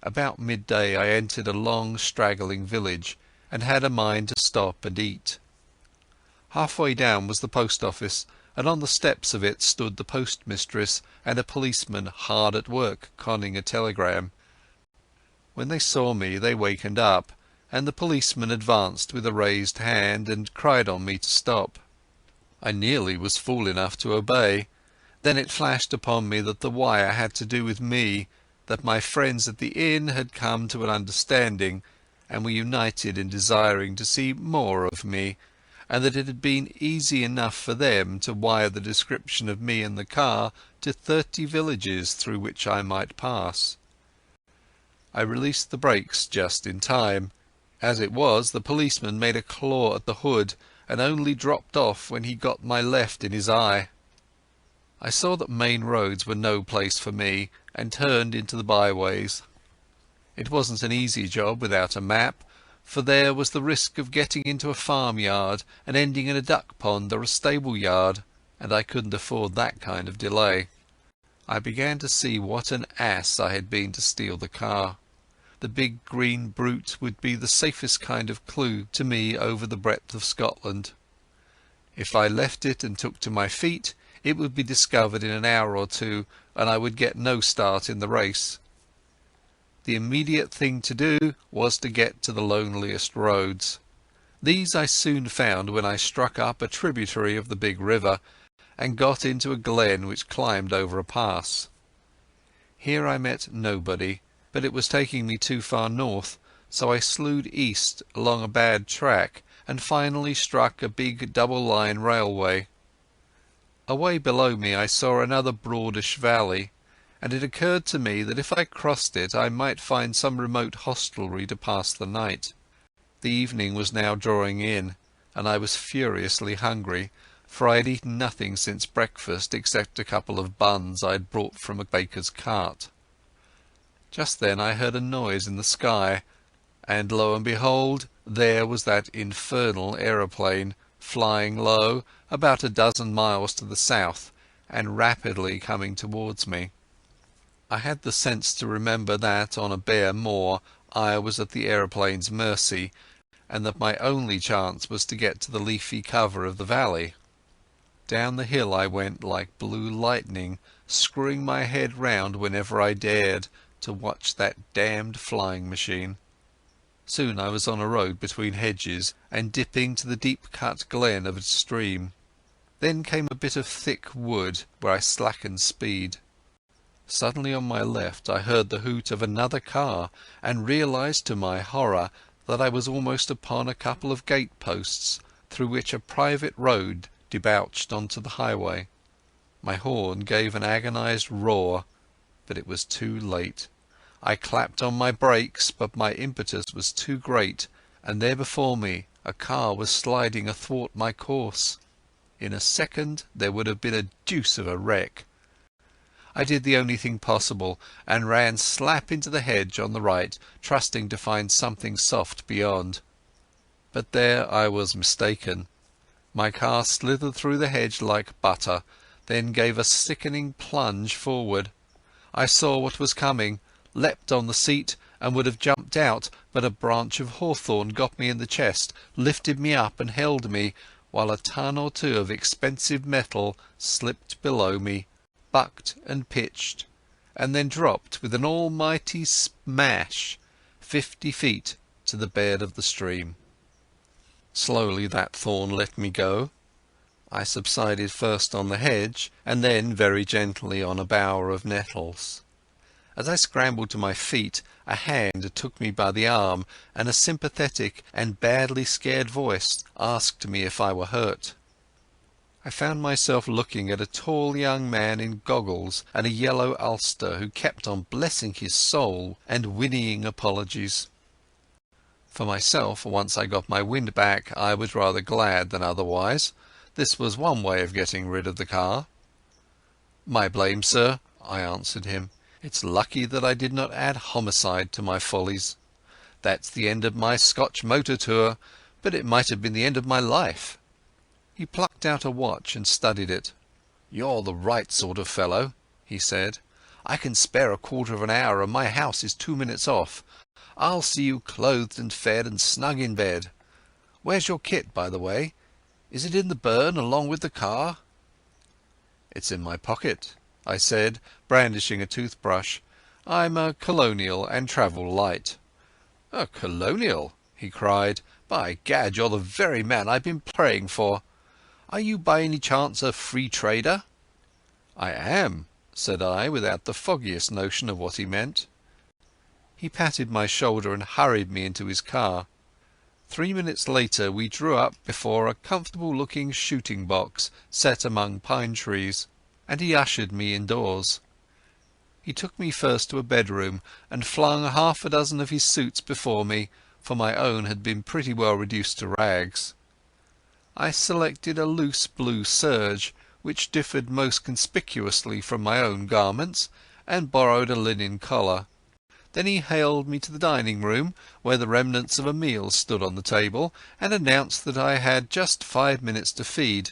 About midday I entered a long straggling village, and had a mind to stop and eat. Halfway down was the post office, and on the steps of it stood the postmistress and a policeman hard at work conning a telegram. When they saw me they wakened up, and the policeman advanced with a raised hand and cried on me to stop. I nearly was fool enough to obey. Then it flashed upon me that the wire had to do with me, that my friends at the inn had come to an understanding and were united in desiring to see more of me, and that it had been easy enough for them to wire the description of me and the car to 30 villages through which I might pass. I released the brakes just in time. As it was, the policeman made a claw at the hood and only dropped off when he got my left in his eye. I saw that main roads were no place for me, and turned into the byways. It wasn't an easy job without a map, for there was the risk of getting into a farmyard and ending in a duck pond or a stable yard, and I couldn't afford that kind of delay. I began to see what an ass I had been to steal the car. The big green brute would be the safest kind of clue to me over the breadth of Scotland. If I left it and took to my feet, it would be discovered in an hour or two, and I would get no start in the race. The immediate thing to do was to get to the loneliest roads. These I soon found when I struck up a tributary of the big river and got into a glen which climbed over a pass. Here I met nobody, but it was taking me too far north, so I slewed east along a bad track and finally struck a big double-line railway. Away below me I saw another broadish valley, and it occurred to me that if I crossed it I might find some remote hostelry to pass the night. The evening was now drawing in, and I was furiously hungry, for I had eaten nothing since breakfast except a couple of buns I had brought from a baker's cart. Just then I heard a noise in the sky, and lo and behold, there was that infernal aeroplane, flying low, about a dozen miles to the south, and rapidly coming towards me. I had the sense to remember that on a bare moor I was at the aeroplane's mercy, and that my only chance was to get to the leafy cover of the valley. Down the hill I went like blue lightning, screwing my head round whenever I dared to watch that damned flying machine. Soon I was on a road between hedges and dipping to the deep-cut glen of a stream. Then came a bit of thick wood where I slackened speed. Suddenly on my left I heard the hoot of another car and realized to my horror that I was almost upon a couple of gate-posts through which a private road debouched onto the highway. My horn gave an agonized roar, but it was too late. I clapped on my brakes, but my impetus was too great, and there before me a car was sliding athwart my course. In a second there would have been a deuce of a wreck. I did the only thing possible, and ran slap into the hedge on the right, trusting to find something soft beyond. But there I was mistaken. My car slithered through the hedge like butter, then gave a sickening plunge forward. I saw what was coming, leapt on the seat, and would have jumped out, but a branch of hawthorn got me in the chest, lifted me up and held me, while a ton or two of expensive metal slipped below me, bucked and pitched, and then dropped with an almighty smash 50 feet to the bed of the stream. Slowly that thorn let me go. I subsided first on the hedge, and then very gently on a bower of nettles. As I scrambled to my feet, a hand took me by the arm, and a sympathetic and badly scared voice asked me if I were hurt. I found myself looking at a tall young man in goggles and a yellow ulster who kept on blessing his soul and whinnying apologies. For myself, once I got my wind back, I was rather glad than otherwise. This was one way of getting rid of the car. "My blame, sir," I answered him. "It's lucky that I did not add homicide to my follies. That's the end of my Scotch motor tour, but it might have been the end of my life." He plucked out a watch and studied it. "You're the right sort of fellow," he said. "I can spare a quarter of an hour, and my house is 2 minutes off. I'll see you clothed and fed and snug in bed. Where's your kit, by the way? Is it in the burn along with the car?" "It's in my pocket," I said, brandishing a toothbrush. "I'm a colonial and travel light." "A colonial?" he cried. "By gad, you're the very man I've been praying for. Are you by any chance a free trader?" "I am," said I, without the foggiest notion of what he meant. He patted my shoulder and hurried me into his car. 3 minutes later we drew up before a comfortable-looking shooting box set among pine trees, and he ushered me indoors. He took me first to a bedroom and flung half a dozen of his suits before me, for my own had been pretty well reduced to rags. I selected a loose blue serge, which differed most conspicuously from my own garments, and borrowed a linen collar. Then he hailed me to the dining-room, where the remnants of a meal stood on the table, and announced that I had just 5 minutes to feed.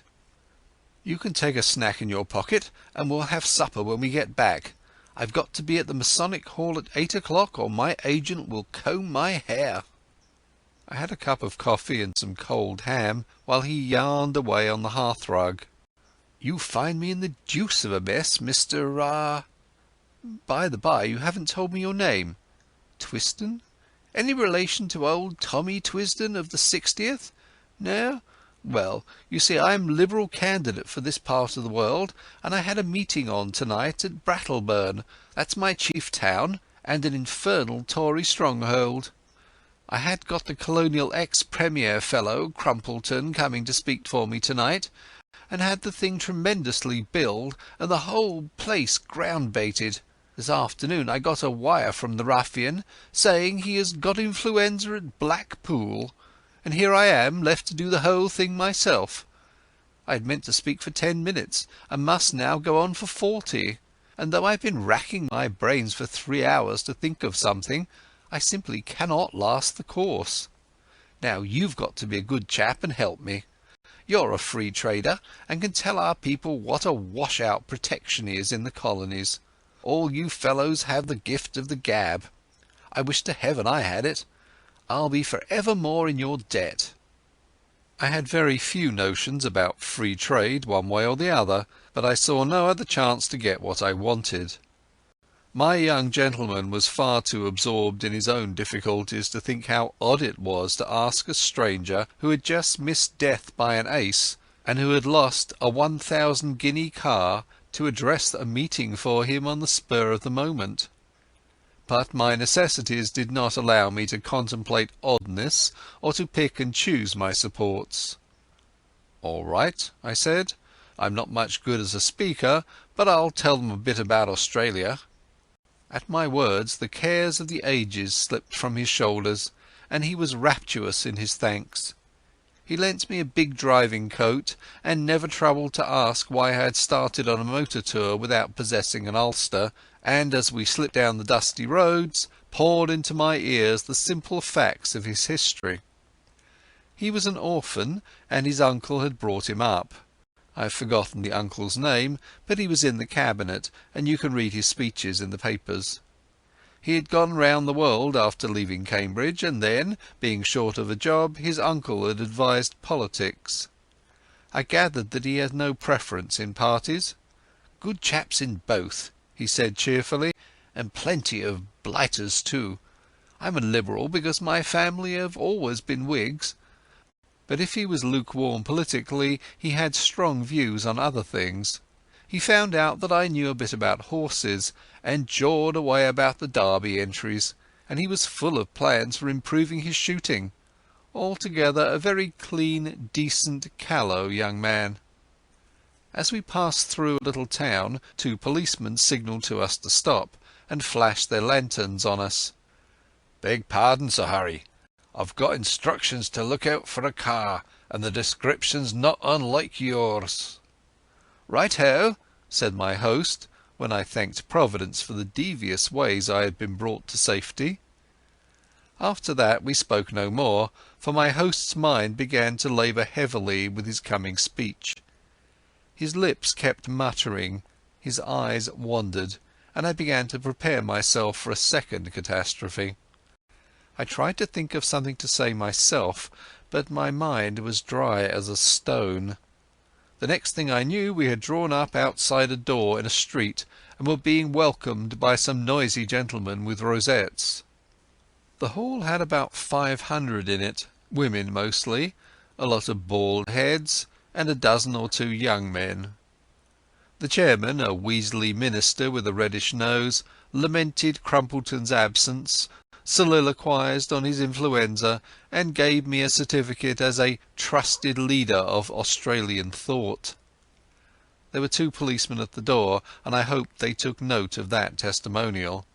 "You can take a snack in your pocket, and we'll have supper when we get back. I've got to be at the Masonic Hall at 8 o'clock, or my agent will comb my hair." I had a cup of coffee and some cold ham, while he yarned away on the hearthrug. "You find me in the deuce of a mess, Mr. By the by, you haven't told me your name. Twisden? Any relation to old Tommy Twisden of the 60th? No? Well, you see, I am Liberal candidate for this part of the world, and I had a meeting on tonight at Brattleburn, that's my chief town, and an infernal Tory stronghold. I had got the Colonial ex-Premier fellow, Crumpleton, coming to speak for me tonight, and had the thing tremendously billed, and the whole place ground-baited. This afternoon I got a wire from the ruffian, saying he has got influenza at Blackpool, and here I am, left to do the whole thing myself. I had meant to speak for 10 minutes, and must now go on for 40, and though I've been racking my brains for 3 hours to think of something, I simply cannot last the course. Now you've got to be a good chap and help me. You're a free trader, and can tell our people what a wash-out protection is in the colonies. All you fellows have the gift of the gab. I wish to heaven I had it. I'll be for evermore in your debt." I had very few notions about free trade one way or the other, but I saw no other chance to get what I wanted. My young gentleman was far too absorbed in his own difficulties to think how odd it was to ask a stranger who had just missed death by an ace, and who had lost a 1,000 guinea car, to address a meeting for him on the spur of the moment. But my necessities did not allow me to contemplate oddness or to pick and choose my supports. "All right," I said. "I'm not much good as a speaker, but I'll tell them a bit about Australia." At my words the cares of the ages slipped from his shoulders, and he was rapturous in his thanks. He lent me a big driving coat, and never troubled to ask why I had started on a motor tour without possessing an ulster, and as we slipped down the dusty roads, poured into my ears the simple facts of his history. He was an orphan, and his uncle had brought him up. I have forgotten the uncle's name, but he was in the cabinet, and you can read his speeches in the papers. He had gone round the world after leaving Cambridge, and then, being short of a job, his uncle had advised politics. I gathered that he had no preference in parties. "Good chaps in both," he said cheerfully, "and plenty of blighters too. I'm a Liberal because my family have always been Whigs." But if he was lukewarm politically, he had strong views on other things. He found out that I knew a bit about horses, and jawed away about the Derby entries, and he was full of plans for improving his shooting. Altogether a very clean, decent, callow young man. As we passed through a little town, 2 policemen signalled to us to stop, and flashed their lanterns on us. "Beg pardon, Sir Harry. I've got instructions to look out for a car, and the description's not unlike yours." "Right-ho," said my host, when I thanked Providence for the devious ways I had been brought to safety. After that we spoke no more, for my host's mind began to labour heavily with his coming speech. His lips kept muttering, his eyes wandered, and I began to prepare myself for a second catastrophe. I tried to think of something to say myself, but my mind was dry as a stone. The next thing I knew we had drawn up outside a door in a street, and were being welcomed by some noisy gentlemen with rosettes. The hall had about 500 in it, women mostly, a lot of bald heads, and a dozen or 2 young men. The chairman, a weaselly minister with a reddish nose, lamented Crumpleton's absence, soliloquized on his influenza, and gave me a certificate as a trusted leader of Australian thought. There were 2 policemen at the door, and I hoped they took note of that testimonial.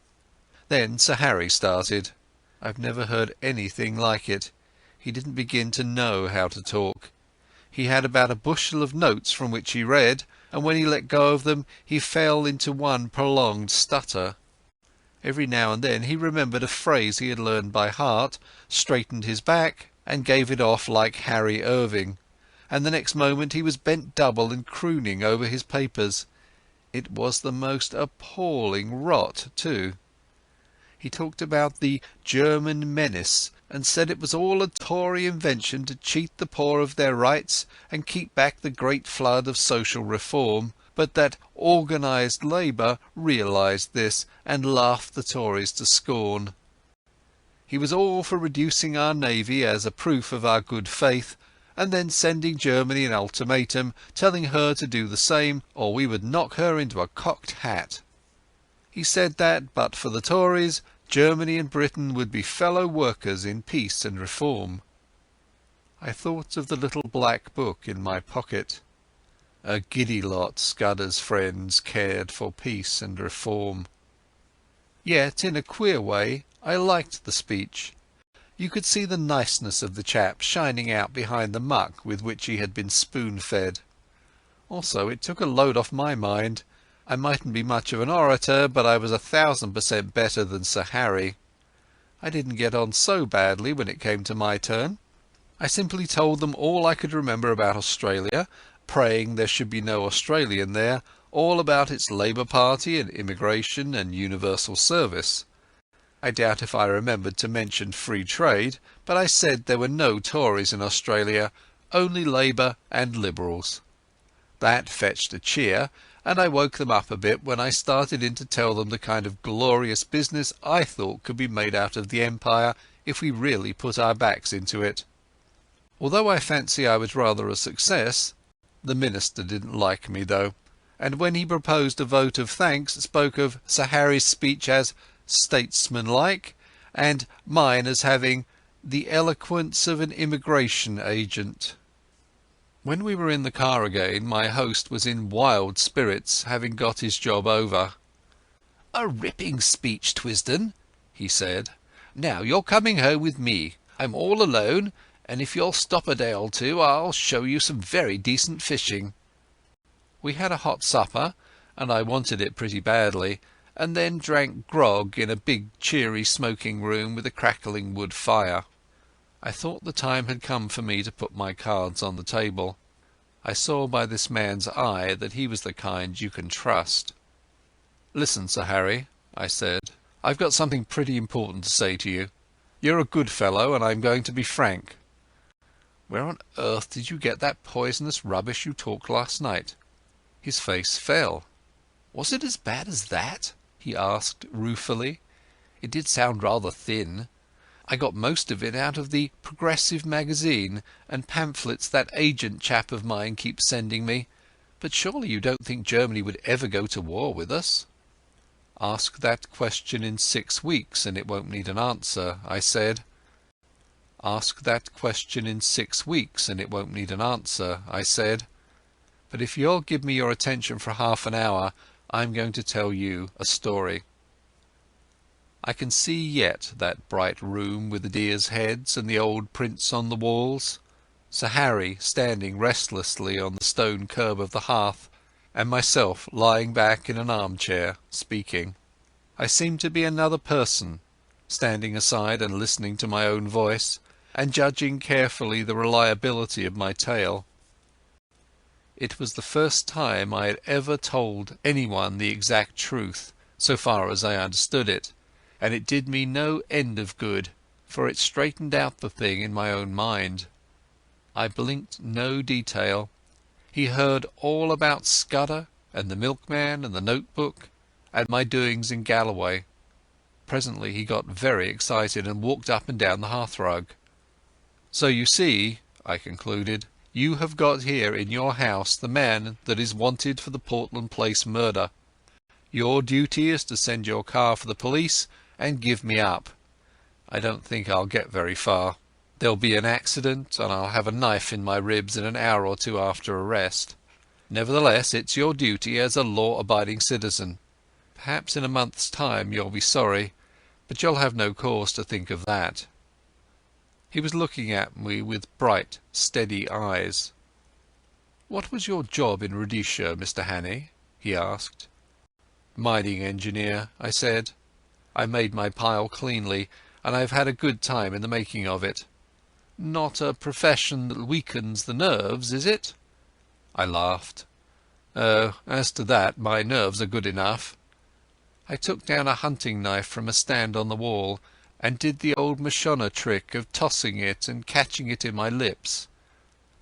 Then Sir Harry started. I've never heard anything like it. He didn't begin to know how to talk. He had about a bushel of notes from which he read, and when he let go of them he fell into one prolonged stutter. Every now and then he remembered a phrase he had learned by heart, straightened his back and gave it off like Harry Irving, and the next moment he was bent double and crooning over his papers. It was the most appalling rot too. He talked about the German menace and said it was all a Tory invention to cheat the poor of their rights and keep back the great flood of social reform, but that organised labour realised this and laughed the Tories to scorn. He was all for reducing our navy as a proof of our good faith, and then sending Germany an ultimatum, telling her to do the same or we would knock her into a cocked hat. He said that, but for the Tories, Germany and Britain would be fellow workers in peace and reform. I thought of the little black book in my pocket. A giddy lot Scudder's friends cared for peace and reform. Yet, in a queer way, I liked the speech. You could see the niceness of the chap shining out behind the muck with which he had been spoon-fed. Also, it took a load off my mind. I mightn't be much of an orator, but I was 1000% better than Sir Harry. I didn't get on so badly when it came to my turn. I simply told them all I could remember about Australia, praying there should be no Australian there, all about its Labour Party and immigration and universal service. I doubt if I remembered to mention free trade, but I said there were no Tories in Australia, only Labour and Liberals. That fetched a cheer, and I woke them up a bit when I started in to tell them the kind of glorious business I thought could be made out of the Empire if we really put our backs into it. Although I fancy I was rather a success, the minister didn't like me though, and when he proposed a vote of thanks spoke of Sir Harry's speech as statesmanlike and mine as having the eloquence of an immigration agent. When we were in the car again, my host was in wild spirits, having got his job over. "A ripping speech, Twisden," he said. "Now you're coming home with me. I'm all alone, and if you'll stop a day or two I'll show you some very decent fishing." We had a hot supper, and I wanted it pretty badly, and then drank grog in a big cheery smoking room with a crackling wood fire. I thought the time had come for me to put my cards on the table. I saw by this man's eye that he was the kind you can trust. "Listen, Sir Harry," I said, "I've got something pretty important to say to you. You're a good fellow, and I'm going to be frank." "Where on earth did you get that poisonous rubbish you talked last night?" His face fell. "Was it as bad as that?" he asked ruefully. "It did sound rather thin. I got most of it out of the Progressive magazine and pamphlets that agent chap of mine keeps sending me. But surely you don't think Germany would ever go to war with us?" "Ask that question in 6 weeks and it won't need an answer," I said. "Ask that question in 6 weeks and it won't need an answer," I said. "But if you'll give me your attention for half an hour, I'm going to tell you a story." I can see yet that bright room with the deers' heads and the old prints on the walls, Sir Harry standing restlessly on the stone curb of the hearth, and myself lying back in an armchair, speaking. I seemed to be another person, standing aside and listening to my own voice, and judging carefully the reliability of my tale. It was the first time I had ever told anyone the exact truth, so far as I understood it, and it did me no end of good, for it straightened out the thing in my own mind. I blinked no detail. He heard all about Scudder and the Milkman and the notebook, and my doings in Galloway. Presently he got very excited and walked up and down the hearthrug. "So you see," I concluded, "you have got here in your house the man that is wanted for the Portland Place murder. Your duty is to send your car for the police and give me up. I don't think I'll get very far. There'll be an accident and I'll have a knife in my ribs in an hour or two after arrest. Nevertheless, it's your duty as a law-abiding citizen. Perhaps in a month's time you'll be sorry, but you'll have no cause to think of that." He was looking at me with bright, steady eyes. "What was your job in Rhodesia, Mr Hannay?" he asked. "Mining engineer," I said. I made my pile cleanly, and I've had a good time in the making of it. Not a profession that weakens the nerves, is it? I laughed. Oh, as to that, my nerves are good enough. I took down a hunting knife from a stand on the wall, and did the old Mashona trick of tossing it and catching it in my lips.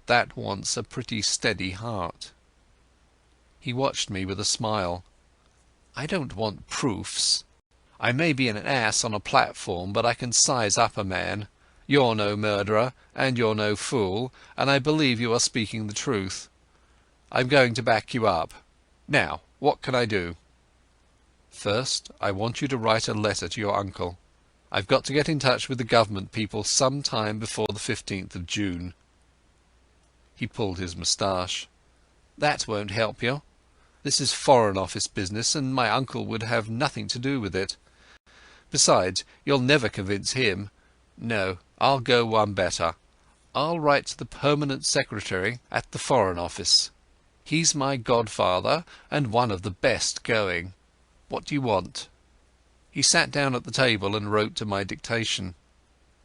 That wants a pretty steady heart. He watched me with a smile. I don't want proofs. I may be an ass on a platform, but I can size up a man. You're no murderer, and you're no fool, and I believe you are speaking the truth. I'm going to back you up. Now, what can I do? First, I want you to write a letter to your uncle. I've got to get in touch with the government people some time before the 15th of June. He pulled his moustache. That won't help you. This is Foreign Office business, and my uncle would have nothing to do with it. Besides, you'll never convince him. No, I'll go one better. I'll write to the Permanent Secretary at the Foreign Office. He's my godfather, and one of the best going. What do you want? He sat down at the table and wrote to my dictation.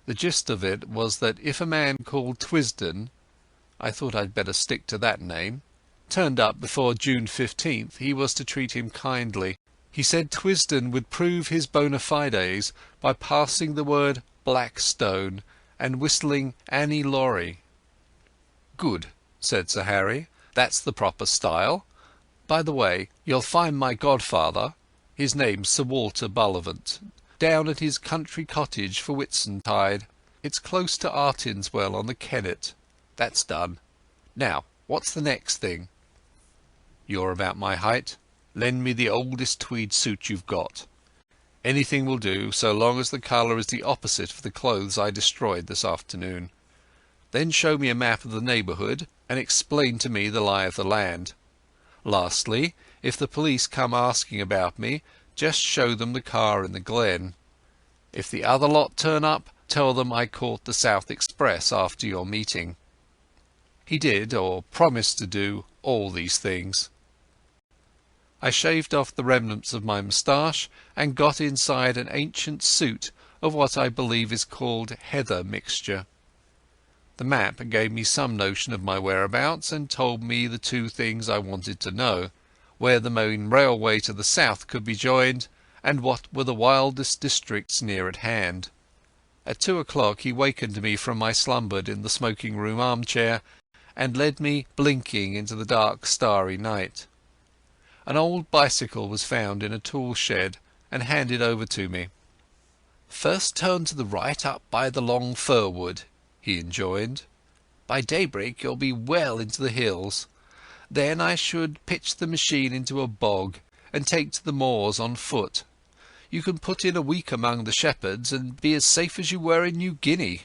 The gist of it was that if a man called Twisden—I thought I'd better stick to that name—turned up before June 15th, he was to treat him kindly. He said Twisden would prove his bona fides by passing the word Blackstone and whistling Annie Laurie. Good, said Sir Harry. That's the proper style. By the way, you'll find my godfather, his name's Sir Walter Bullivant, down at his country cottage for Whitsuntide. It's close to Artinswell on the Kennet. That's done. Now, what's the next thing? You're about my height. Lend me the oldest tweed suit you've got. Anything will do, so long as the colour is the opposite of the clothes I destroyed this afternoon. Then show me a map of the neighbourhood, and explain to me the lie of the land. Lastly, if the police come asking about me, just show them the car in the glen. If the other lot turn up, tell them I caught the South Express after your meeting. He did, or promised to do, all these things. I shaved off the remnants of my moustache and got inside an ancient suit of what I believe is called heather mixture. The map gave me some notion of my whereabouts and told me the two things I wanted to know: where the main railway to the south could be joined, and what were the wildest districts near at hand. At 2 o'clock he wakened me from my slumber in the smoking-room armchair and led me blinking into the dark starry night. An old bicycle was found in a tool shed and handed over to me. "First turn to the right up by the long fir wood," he enjoined. "By daybreak you'll be well into the hills. Then I should pitch the machine into a bog and take to the moors on foot. You can put in a week among the shepherds and be as safe as you were in New Guinea."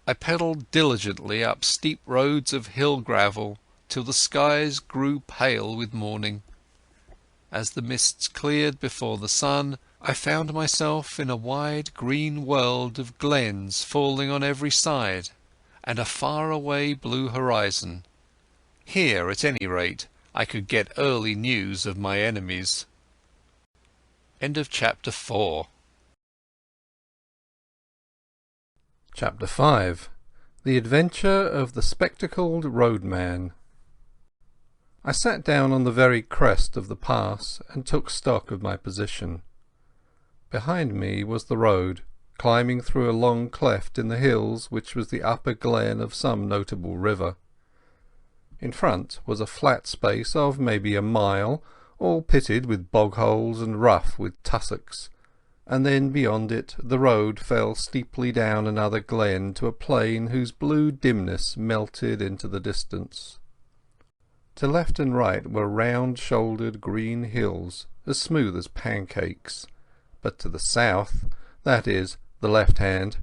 I pedalled diligently up steep roads of hill gravel till the skies grew pale with morning. As the mists cleared before the sun, I found myself in a wide green world of glens falling on every side, and a far-away blue horizon. Here, at any rate, I could get early news of my enemies. End of Chapter 4. Chapter 5. The Adventure of the Spectacled Roadman. I sat down on the very crest of the pass and took stock of my position. Behind me was the road, climbing through a long cleft in the hills which was the upper glen of some notable river. In front was a flat space of maybe a mile, all pitted with bog-holes and rough with tussocks, and then beyond it the road fell steeply down another glen to a plain whose blue dimness melted into the distance. To left and right were round-shouldered green hills, as smooth as pancakes, but to the south, that is, the left hand,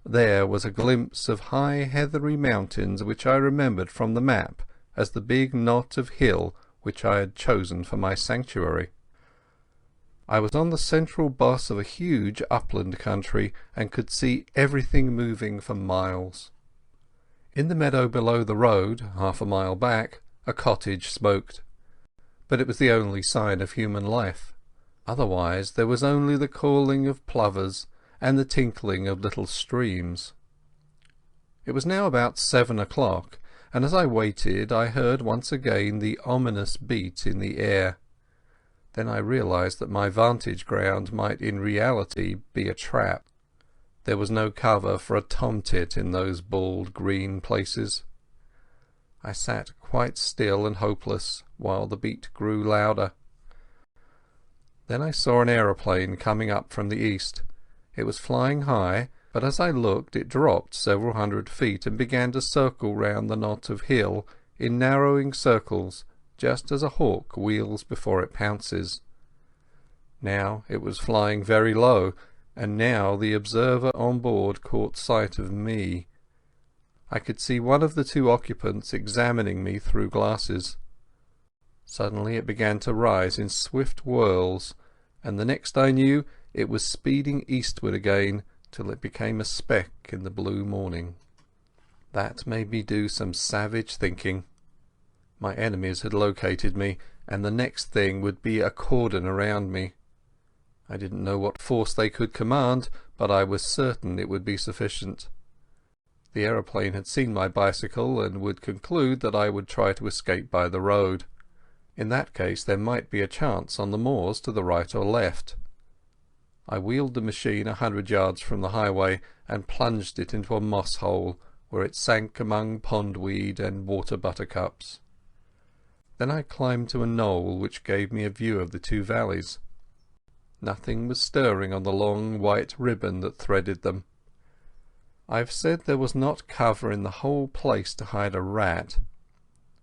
there was a glimpse of high heathery mountains which I remembered from the map as the big knot of hill which I had chosen for my sanctuary. I was on the central boss of a huge upland country, and could see everything moving for miles. In the meadow below the road, half a mile back, a cottage smoked, but it was the only sign of human life. Otherwise there was only the calling of plovers and the tinkling of little streams. It was now about 7 o'clock, and as I waited I heard once again the ominous beat in the air. Then I realized that my vantage ground might in reality be a trap. There was no cover for a tomtit in those bald green places. I sat quite still and hopeless while the beat grew louder. Then I saw an aeroplane coming up from the east. It was flying high, but as I looked it dropped several hundred feet and began to circle round the knot of hill in narrowing circles, just as a hawk wheels before it pounces. Now it was flying very low, and now the observer on board caught sight of me. I could see one of the two occupants examining me through glasses. Suddenly it began to rise in swift whirls, and the next I knew it was speeding eastward again till it became a speck in the blue morning. That made me do some savage thinking. My enemies had located me, and the next thing would be a cordon around me. I didn't know what force they could command, but I was certain it would be sufficient. The aeroplane had seen my bicycle and would conclude that I would try to escape by the road. In that case there might be a chance on the moors to the right or left. I wheeled the machine 100 yards from the highway and plunged it into a moss hole, where it sank among pondweed and water buttercups. Then I climbed to a knoll which gave me a view of the two valleys. Nothing was stirring on the long white ribbon that threaded them. I have said there was not cover in the whole place to hide a rat.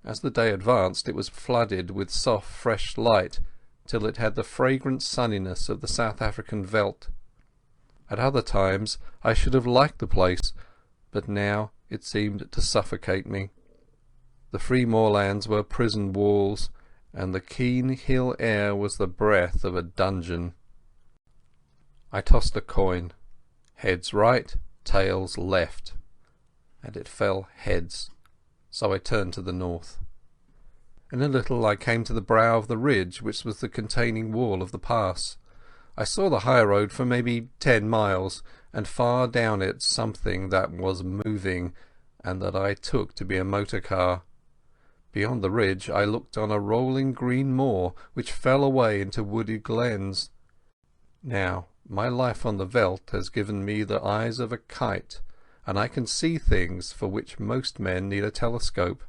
As the day advanced it was flooded with soft fresh light till it had the fragrant sunniness of the South African veldt. At other times I should have liked the place, but now it seemed to suffocate me. The free moorlands were prison walls, and the keen hill air was the breath of a dungeon. I tossed a coin. Heads right, tails left, and it fell heads, so I turned to the north. In a little I came to the brow of the ridge which was the containing wall of the pass. I saw the high road for maybe 10 miles, and far down it something that was moving, and that I took to be a motor car. Beyond the ridge I looked on a rolling green moor which fell away into wooded glens. Now my life on the veldt has given me the eyes of a kite, and I can see things for which most men need a telescope.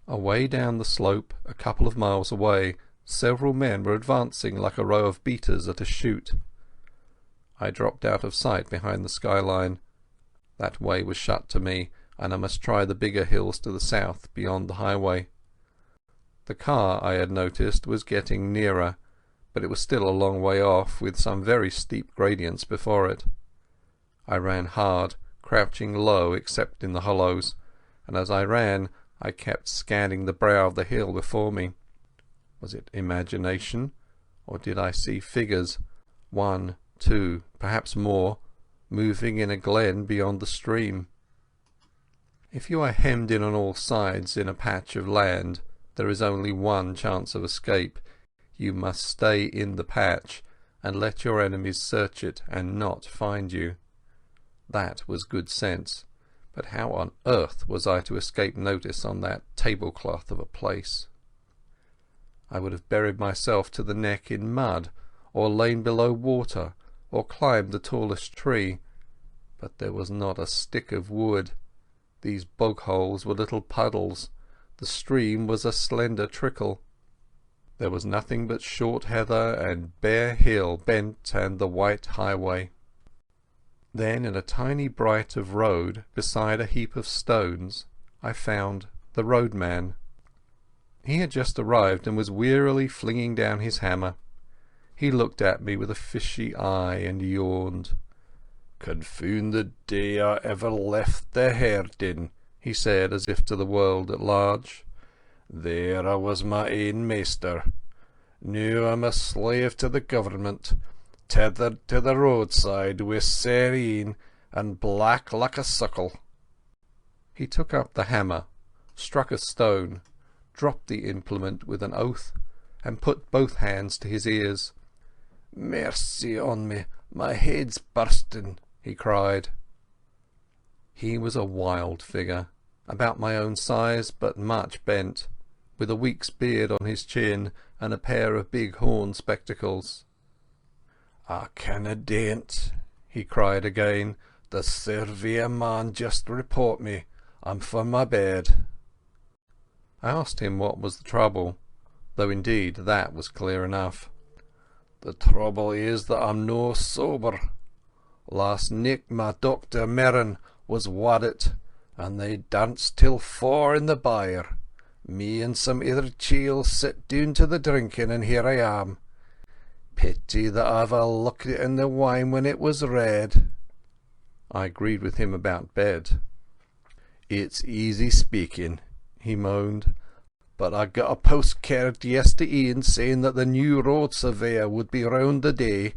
Away down the slope, a couple of miles away, several men were advancing like a row of beaters at a shoot. I dropped out of sight behind the skyline. That way was shut to me, and I must try the bigger hills to the south beyond the highway. The car, I had noticed, was getting nearer, but it was still a long way off, with some very steep gradients before it. I ran hard, crouching low except in the hollows, and as I ran I kept scanning the brow of the hill before me. Was it imagination, or did I see figures, 1, 2, perhaps more, moving in a glen beyond the stream? If you are hemmed in on all sides in a patch of land, there is only one chance of escape. You must stay in the patch and let your enemies search it and not find you. That was good sense, but how on earth was I to escape notice on that tablecloth of a place? I would have buried myself to the neck in mud, or lain below water, or climbed the tallest tree, but there was not a stick of wood. These bog holes were little puddles. The stream was a slender trickle. There was nothing but short heather and bare hill bent and the white highway. Then in a tiny bight of road, beside a heap of stones, I found the roadman. He had just arrived and was wearily flinging down his hammer. He looked at me with a fishy eye and yawned. "Confounded day I ever left the herding," he said, as if to the world at large. "There I was my ain master. Now I'm a slave to the government, tethered to the roadside with saireen and black like a suckle." He took up the hammer, struck a stone, dropped the implement with an oath, and put both hands to his ears. "Mercy on me, my head's bursting," he cried. He was a wild figure, about my own size but much bent, with a week's beard on his chin and a pair of big horn spectacles. "I canna daint," he cried again. "The surveyor man just report me. I'm for my bed." I asked him what was the trouble, though indeed that was clear enough. "The trouble is that I'm no sober. Last nicht my Dr. Merrin was waddit, and they danced till 4 in the byre. Me and some other chiels sit down to the drinking, and here I am. Pity that I've a looked in the wine when it was red." I agreed with him about bed. "It's easy speaking," he moaned, "but I got a postcard yesterday evening saying that the new road surveyor would be round the day.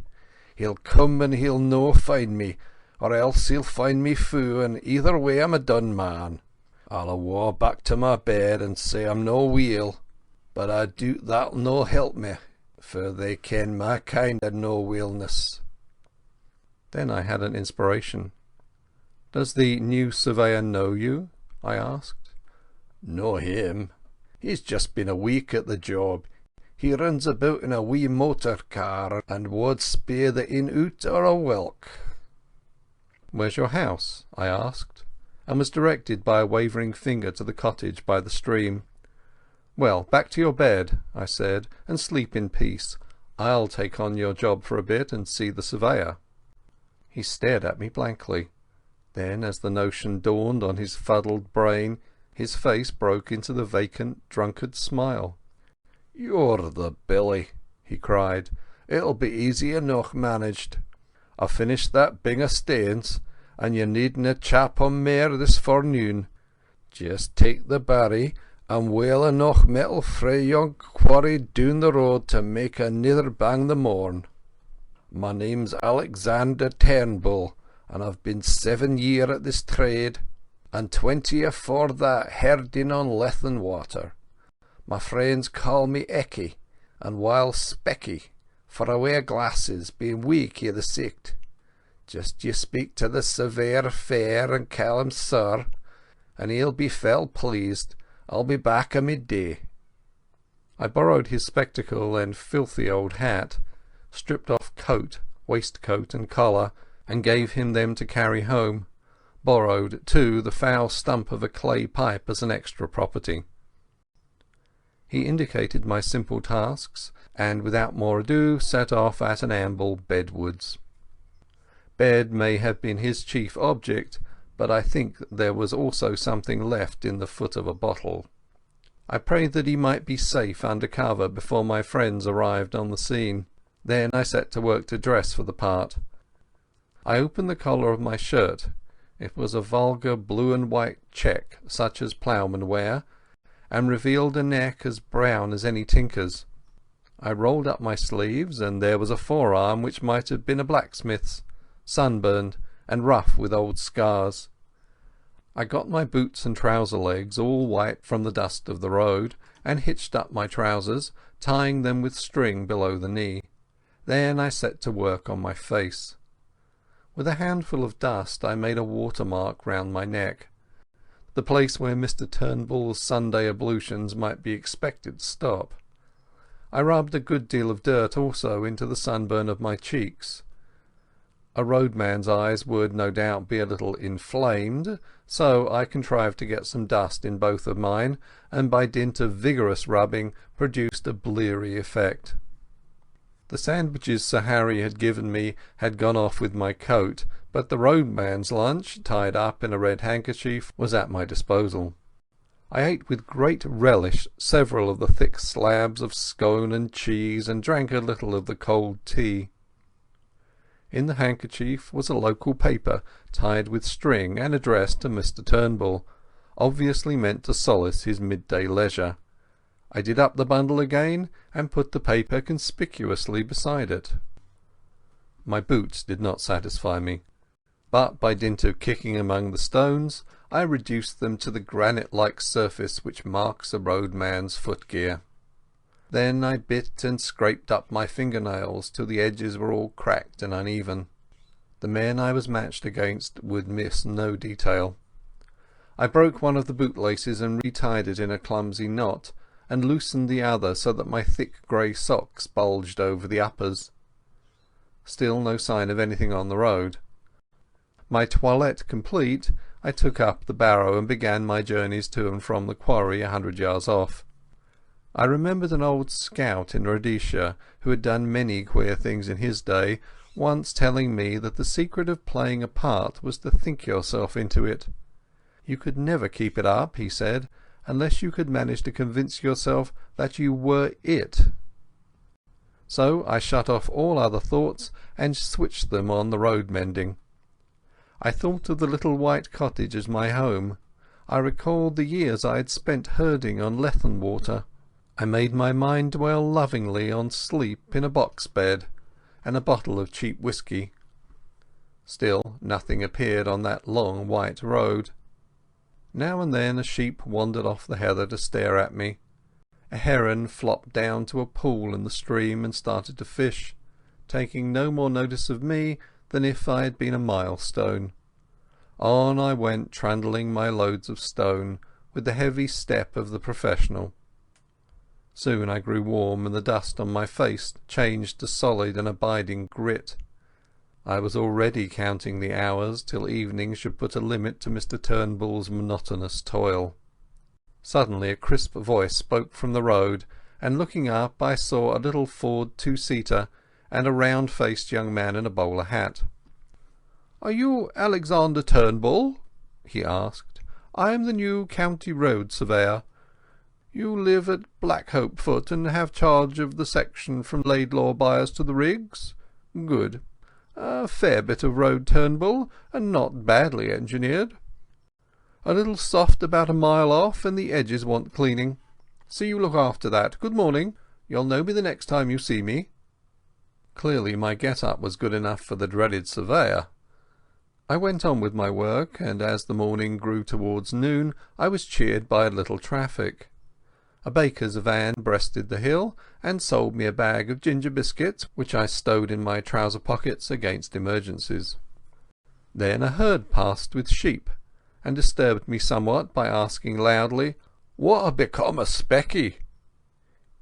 He'll come and he'll no find me, or else he'll find me fou, and either way I'm a done man. I'll awa back to my bed and say I'm no weel, but I doot that'll no help me, for they ken my kind of no weelness." Then I had an inspiration. "Does the new surveyor know you?" I asked. "Know him? He's just been a week at the job. He runs about in a wee motor car and wad spare the in-out or a welk." "Where's your house?" I asked, and was directed by a wavering finger to the cottage by the stream. "Well, back to your bed," I said, "and sleep in peace. I'll take on your job for a bit and see the surveyor." He stared at me blankly. Then, as the notion dawned on his fuddled brain, his face broke into the vacant, drunkard smile. "You're the Billy," he cried. "It'll be easy enough managed. I've finished that bing of stains, and you needna chap on mair this forenoon. Just take the barry and whale enough metal frae yon quarry down the road to make anither bang the morn. My name's Alexander Turnbull, and I've been 7 year at this trade, and 20 afore that herding on Lethen water. My friends call me Ecky, and while Specky, for I wear glasses, being weak i' the sicht. Just you speak to the surveyor fair and call him sir, and he'll be fell pleased. I'll be back a midday." I borrowed his spectacle and filthy old hat, stripped off coat, waistcoat and collar, and gave him them to carry home. Borrowed, too, the foul stump of a clay pipe as an extra property. He indicated my simple tasks, and without more ado set off at an amble bedwards. Bed may have been his chief object, but I think there was also something left in the foot of a bottle. I prayed that he might be safe under cover before my friends arrived on the scene. Then I set to work to dress for the part. I opened the collar of my shirt. It was a vulgar blue and white check, such as ploughmen wear, and revealed a neck as brown as any tinker's. I rolled up my sleeves, and there was a forearm which might have been a blacksmith's, sunburned and rough with old scars. I got my boots and trouser legs all white from the dust of the road, and hitched up my trousers, tying them with string below the knee. Then I set to work on my face. With a handful of dust I made a watermark round my neck, the place where Mr. Turnbull's Sunday ablutions might be expected to stop. I rubbed a good deal of dirt also into the sunburn of my cheeks. A roadman's eyes would no doubt be a little inflamed, so I contrived to get some dust in both of mine, and by dint of vigorous rubbing produced a bleary effect. The sandwiches Sir Harry had given me had gone off with my coat, but the roadman's lunch, tied up in a red handkerchief, was at my disposal. I ate with great relish several of the thick slabs of scone and cheese, and drank a little of the cold tea. In the handkerchief was a local paper tied with string and addressed to Mr. Turnbull, obviously meant to solace his midday leisure. I did up the bundle again and put the paper conspicuously beside it. My boots did not satisfy me, but by dint of kicking among the stones I reduced them to the granite-like surface which marks a roadman's footgear. Then I bit and scraped up my fingernails till the edges were all cracked and uneven. The men I was matched against would miss no detail. I broke one of the bootlaces and retied it in a clumsy knot, and loosened the other so that my thick grey socks bulged over the uppers. Still no sign of anything on the road. My toilette complete, I took up the barrow and began my journeys to and from the quarry 100 yards off. I remembered an old scout in Rhodesia, who had done many queer things in his day, once telling me that the secret of playing a part was to think yourself into it. You could never keep it up, he said, unless you could manage to convince yourself that you were it. So I shut off all other thoughts and switched them on the road mending. I thought of the little white cottage as my home. I recalled the years I had spent herding on Lethen water. I made my mind dwell lovingly on sleep in a box bed and a bottle of cheap whisky. Still nothing appeared on that long white road. Now and then a sheep wandered off the heather to stare at me. A heron flopped down to a pool in the stream and started to fish, taking no more notice of me than if I had been a milestone. On I went, trundling my loads of stone, with the heavy step of the professional. Soon I grew warm, and the dust on my face changed to solid and abiding grit. I was already counting the hours till evening should put a limit to Mr. Turnbull's monotonous toil. Suddenly a crisp voice spoke from the road, and looking up I saw a little Ford two-seater and a round-faced young man in a bowler hat. "Are you Alexander Turnbull?" he asked. "I am the new county road surveyor. You live at Blackhope Foot and have charge of the section from Laidlaw Byres to the Riggs? Good. A fair bit of road, Turnbull, and not badly engineered. A little soft about a mile off, and the edges want cleaning. See you look after that. Good morning. You'll know me the next time you see me." Clearly my get-up was good enough for the dreaded surveyor. I went on with my work, and as the morning grew towards noon I was cheered by a little traffic. A baker's van breasted the hill and sold me a bag of ginger biscuits, which I stowed in my trouser pockets against emergencies. Then a herd passed with sheep, and disturbed me somewhat by asking loudly, "What a become of Specky?"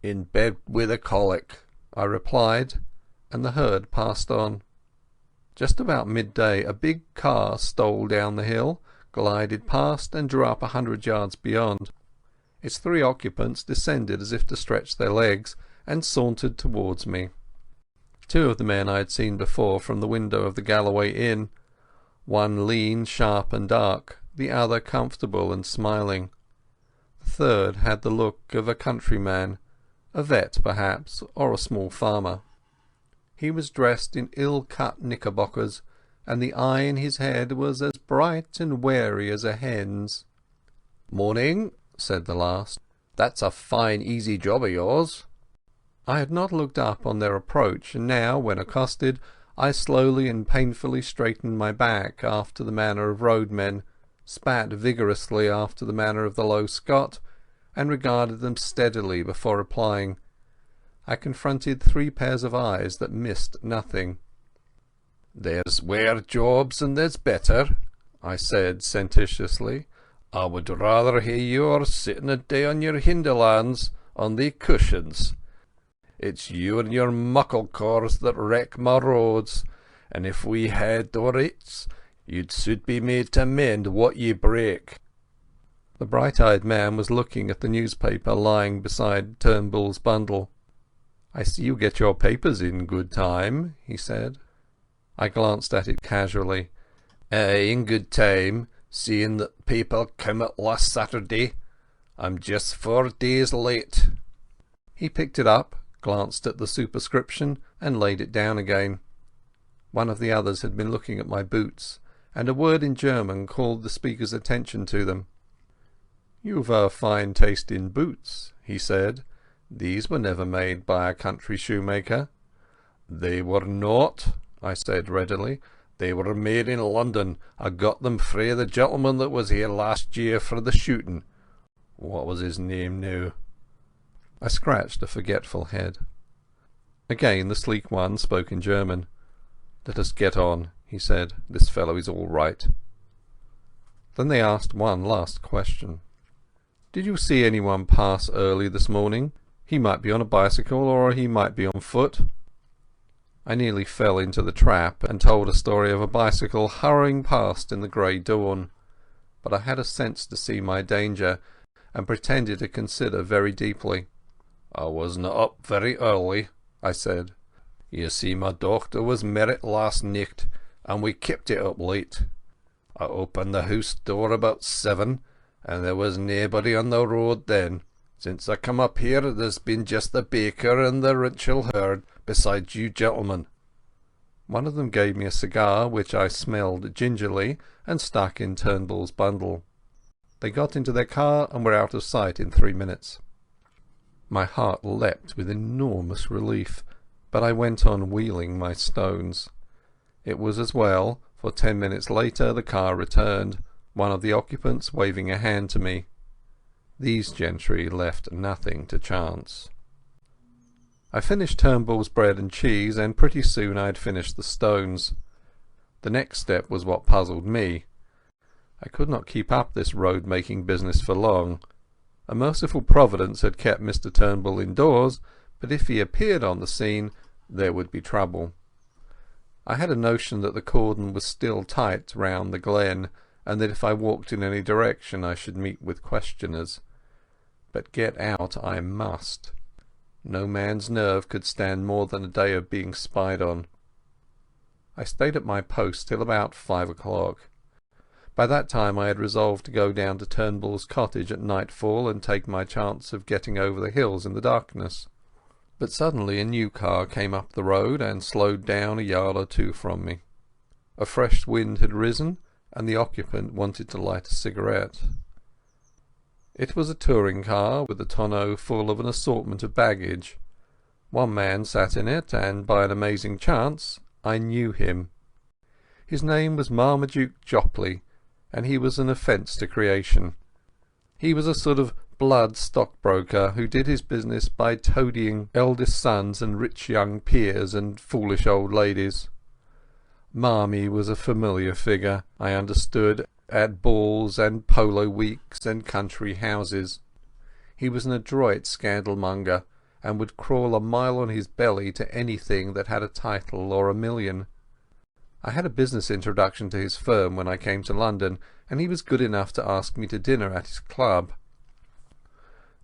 "In bed with a colic," I replied, and the herd passed on. Just about midday a big car stole down the hill, glided past and drew up 100 yards beyond. Its 3 occupants descended as if to stretch their legs, and sauntered towards me. 2 of the men I had seen before from the window of the Galloway Inn, one lean, sharp and dark, the other comfortable and smiling. The third had the look of a countryman, a vet perhaps, or a small farmer. He was dressed in ill-cut knickerbockers, and the eye in his head was as bright and wary as a hen's. "Morning," said the last. "That's a fine easy job of yours." I had not looked up on their approach, and now, when accosted, I slowly and painfully straightened my back after the manner of roadmen, spat vigorously after the manner of the low Scot, and regarded them steadily before replying. I confronted 3 pairs of eyes that missed nothing. "There's waur jobs and there's better," I said sententiously. "I would rather hear you sitting a day on your hinderlands on the cushions. It's you and your muckle cars that wreck my roads, and if we had the writs, you'd soon be made to mend what ye break." The bright-eyed man was looking at the newspaper lying beside Turnbull's bundle. "I see you get your papers in good time," he said. I glanced at it casually. In good time, seeing that people came out last Saturday. I'm just 4 days late." He picked it up, glanced at the superscription, and laid it down again. One of the others had been looking at my boots, and a word in German called the speaker's attention to them. "You've a fine taste in boots," he said. "These were never made by a country shoemaker." "They were not," I said readily. "They were made in London. I got them frae the gentleman that was here last year for the shooting. What was his name now?" I scratched a forgetful head. Again the sleek one spoke in German. "Let us get on," he said. "This fellow is all right." Then they asked one last question. "Did you see anyone pass early this morning? He might be on a bicycle or he might be on foot." I nearly fell into the trap and told a story of a bicycle hurrying past in the grey dawn, but I had a sense to see my danger and pretended to consider very deeply. "I wasna up very early," I said. "You see, my dochter was married last nicht, and we kept it up late. I opened the house door about 7, and there was naebody on the road then. Since I come up here there's been just the baker and the Rachel herd, besides you gentlemen." One of them gave me a cigar, which I smelled gingerly and stuck in Turnbull's bundle. They got into their car and were out of sight in 3 minutes. My heart leapt with enormous relief, but I went on wheeling my stones. It was as well, for 10 minutes later the car returned, one of the occupants waving a hand to me. These gentry left nothing to chance. I finished Turnbull's bread and cheese, and pretty soon I had finished the stones. The next step was what puzzled me. I could not keep up this road-making business for long. A merciful providence had kept Mr. Turnbull indoors, but if he appeared on the scene there would be trouble. I had a notion that the cordon was still tight round the glen, and that if I walked in any direction I should meet with questioners. But get out I must. No man's nerve could stand more than a day of being spied on. I stayed at my post till about 5 o'clock. By that time I had resolved to go down to Turnbull's cottage at nightfall and take my chance of getting over the hills in the darkness. But suddenly a new car came up the road and slowed down a yard or two from me. A fresh wind had risen, and the occupant wanted to light a cigarette. It was a touring car with a tonneau full of an assortment of baggage. One man sat in it, and by an amazing chance I knew him. His name was Marmaduke Jopley, and he was an offence to creation. He was a sort of blood stockbroker who did his business by toadying eldest sons and rich young peers and foolish old ladies. Marmy was a familiar figure, I understood, at balls and polo weeks and country houses. He was an adroit scandalmonger, and would crawl a mile on his belly to anything that had a title or a million. I had a business introduction to his firm when I came to London, and he was good enough to ask me to dinner at his club.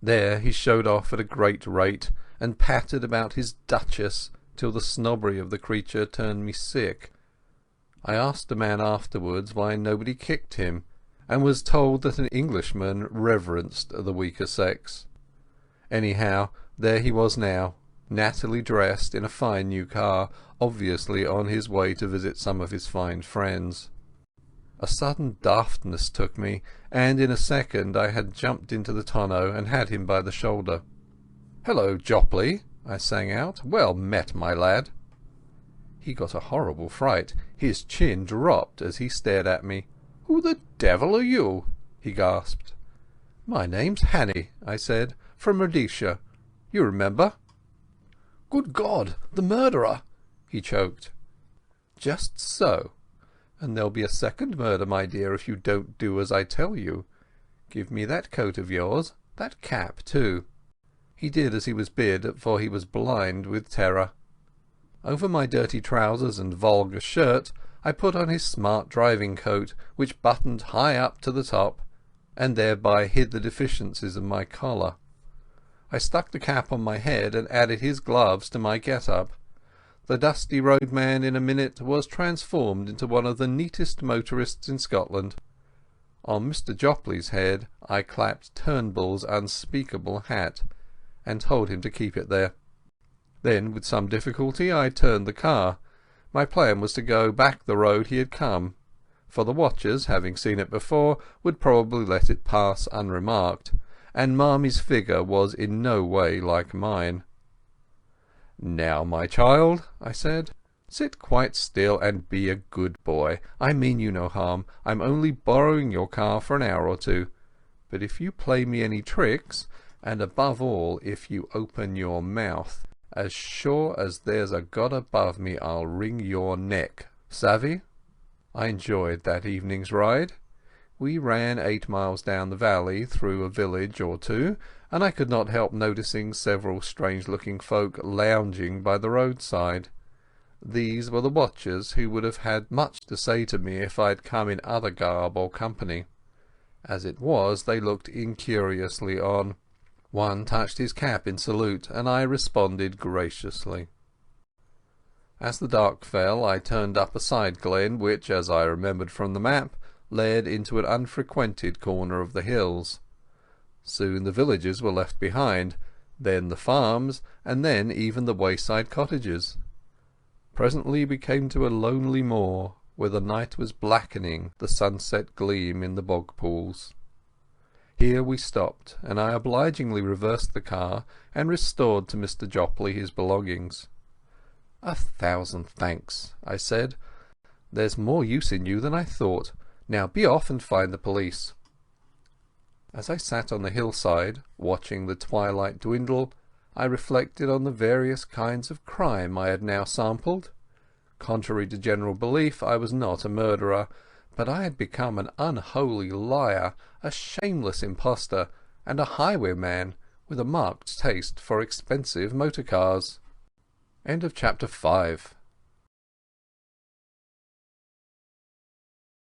There he showed off at a great rate, and pattered about his Duchess till the snobbery of the creature turned me sick. I asked a man afterwards why nobody kicked him, and was told that an Englishman reverenced the weaker sex. Anyhow, there he was now, nattily dressed in a fine new car, obviously on his way to visit some of his fine friends. A sudden daftness took me, and in a second I had jumped into the tonneau and had him by the shoulder. "Hello, Jopley," I sang out. "Well met, my lad." He got a horrible fright. His chin dropped as he stared at me. "Who the devil are you?" he gasped. "My name's Hannay," I said, "from Rhodesia. You remember?" "Good God, the murderer!" he choked. "Just so. And there'll be a second murder, my dear, if you don't do as I tell you. Give me that coat of yours, that cap too." He did as he was bid, for he was blind with terror. Over my dirty trousers and vulgar shirt I put on his smart driving coat, which buttoned high up to the top, and thereby hid the deficiencies of my collar. I stuck the cap on my head and added his gloves to my get-up. The dusty roadman in a minute was transformed into one of the neatest motorists in Scotland. On Mr. Jopley's head I clapped Turnbull's unspeakable hat, and told him to keep it there. Then, with some difficulty, I turned the car. My plan was to go back the road he had come, for the watchers, having seen it before, would probably let it pass unremarked, and Marmy's figure was in no way like mine. "Now, my child," I said, "sit quite still and be a good boy. I mean you no harm. I'm only borrowing your car for an hour or two. But if you play me any tricks, and above all if you open your mouth. As sure as there's a God above me, I'll wring your neck. Savvy? I enjoyed that evening's ride. We ran 8 miles down the valley through a village or two, and I could not help noticing several strange-looking folk lounging by the roadside. These were the watchers who would have had much to say to me if I had come in other garb or company. As it was, they looked incuriously on. One touched his cap in salute, and I responded graciously. As the dark fell, I turned up a side glen which, as I remembered from the map, led into an unfrequented corner of the hills. Soon the villages were left behind, then the farms, and then even the wayside cottages. Presently we came to a lonely moor, where the night was blackening the sunset gleam in the bog pools. Here we stopped, and I obligingly reversed the car and restored to Mr. Jopley his belongings. "1,000 thanks," I said. "There's more use in you than I thought. Now be off and find the police." As I sat on the hillside, watching the twilight dwindle, I reflected on the various kinds of crime I had now sampled. Contrary to general belief, I was not a murderer, but I had become an unholy liar, a shameless impostor, and a highwayman with a marked taste for expensive motor cars. End of chapter 5.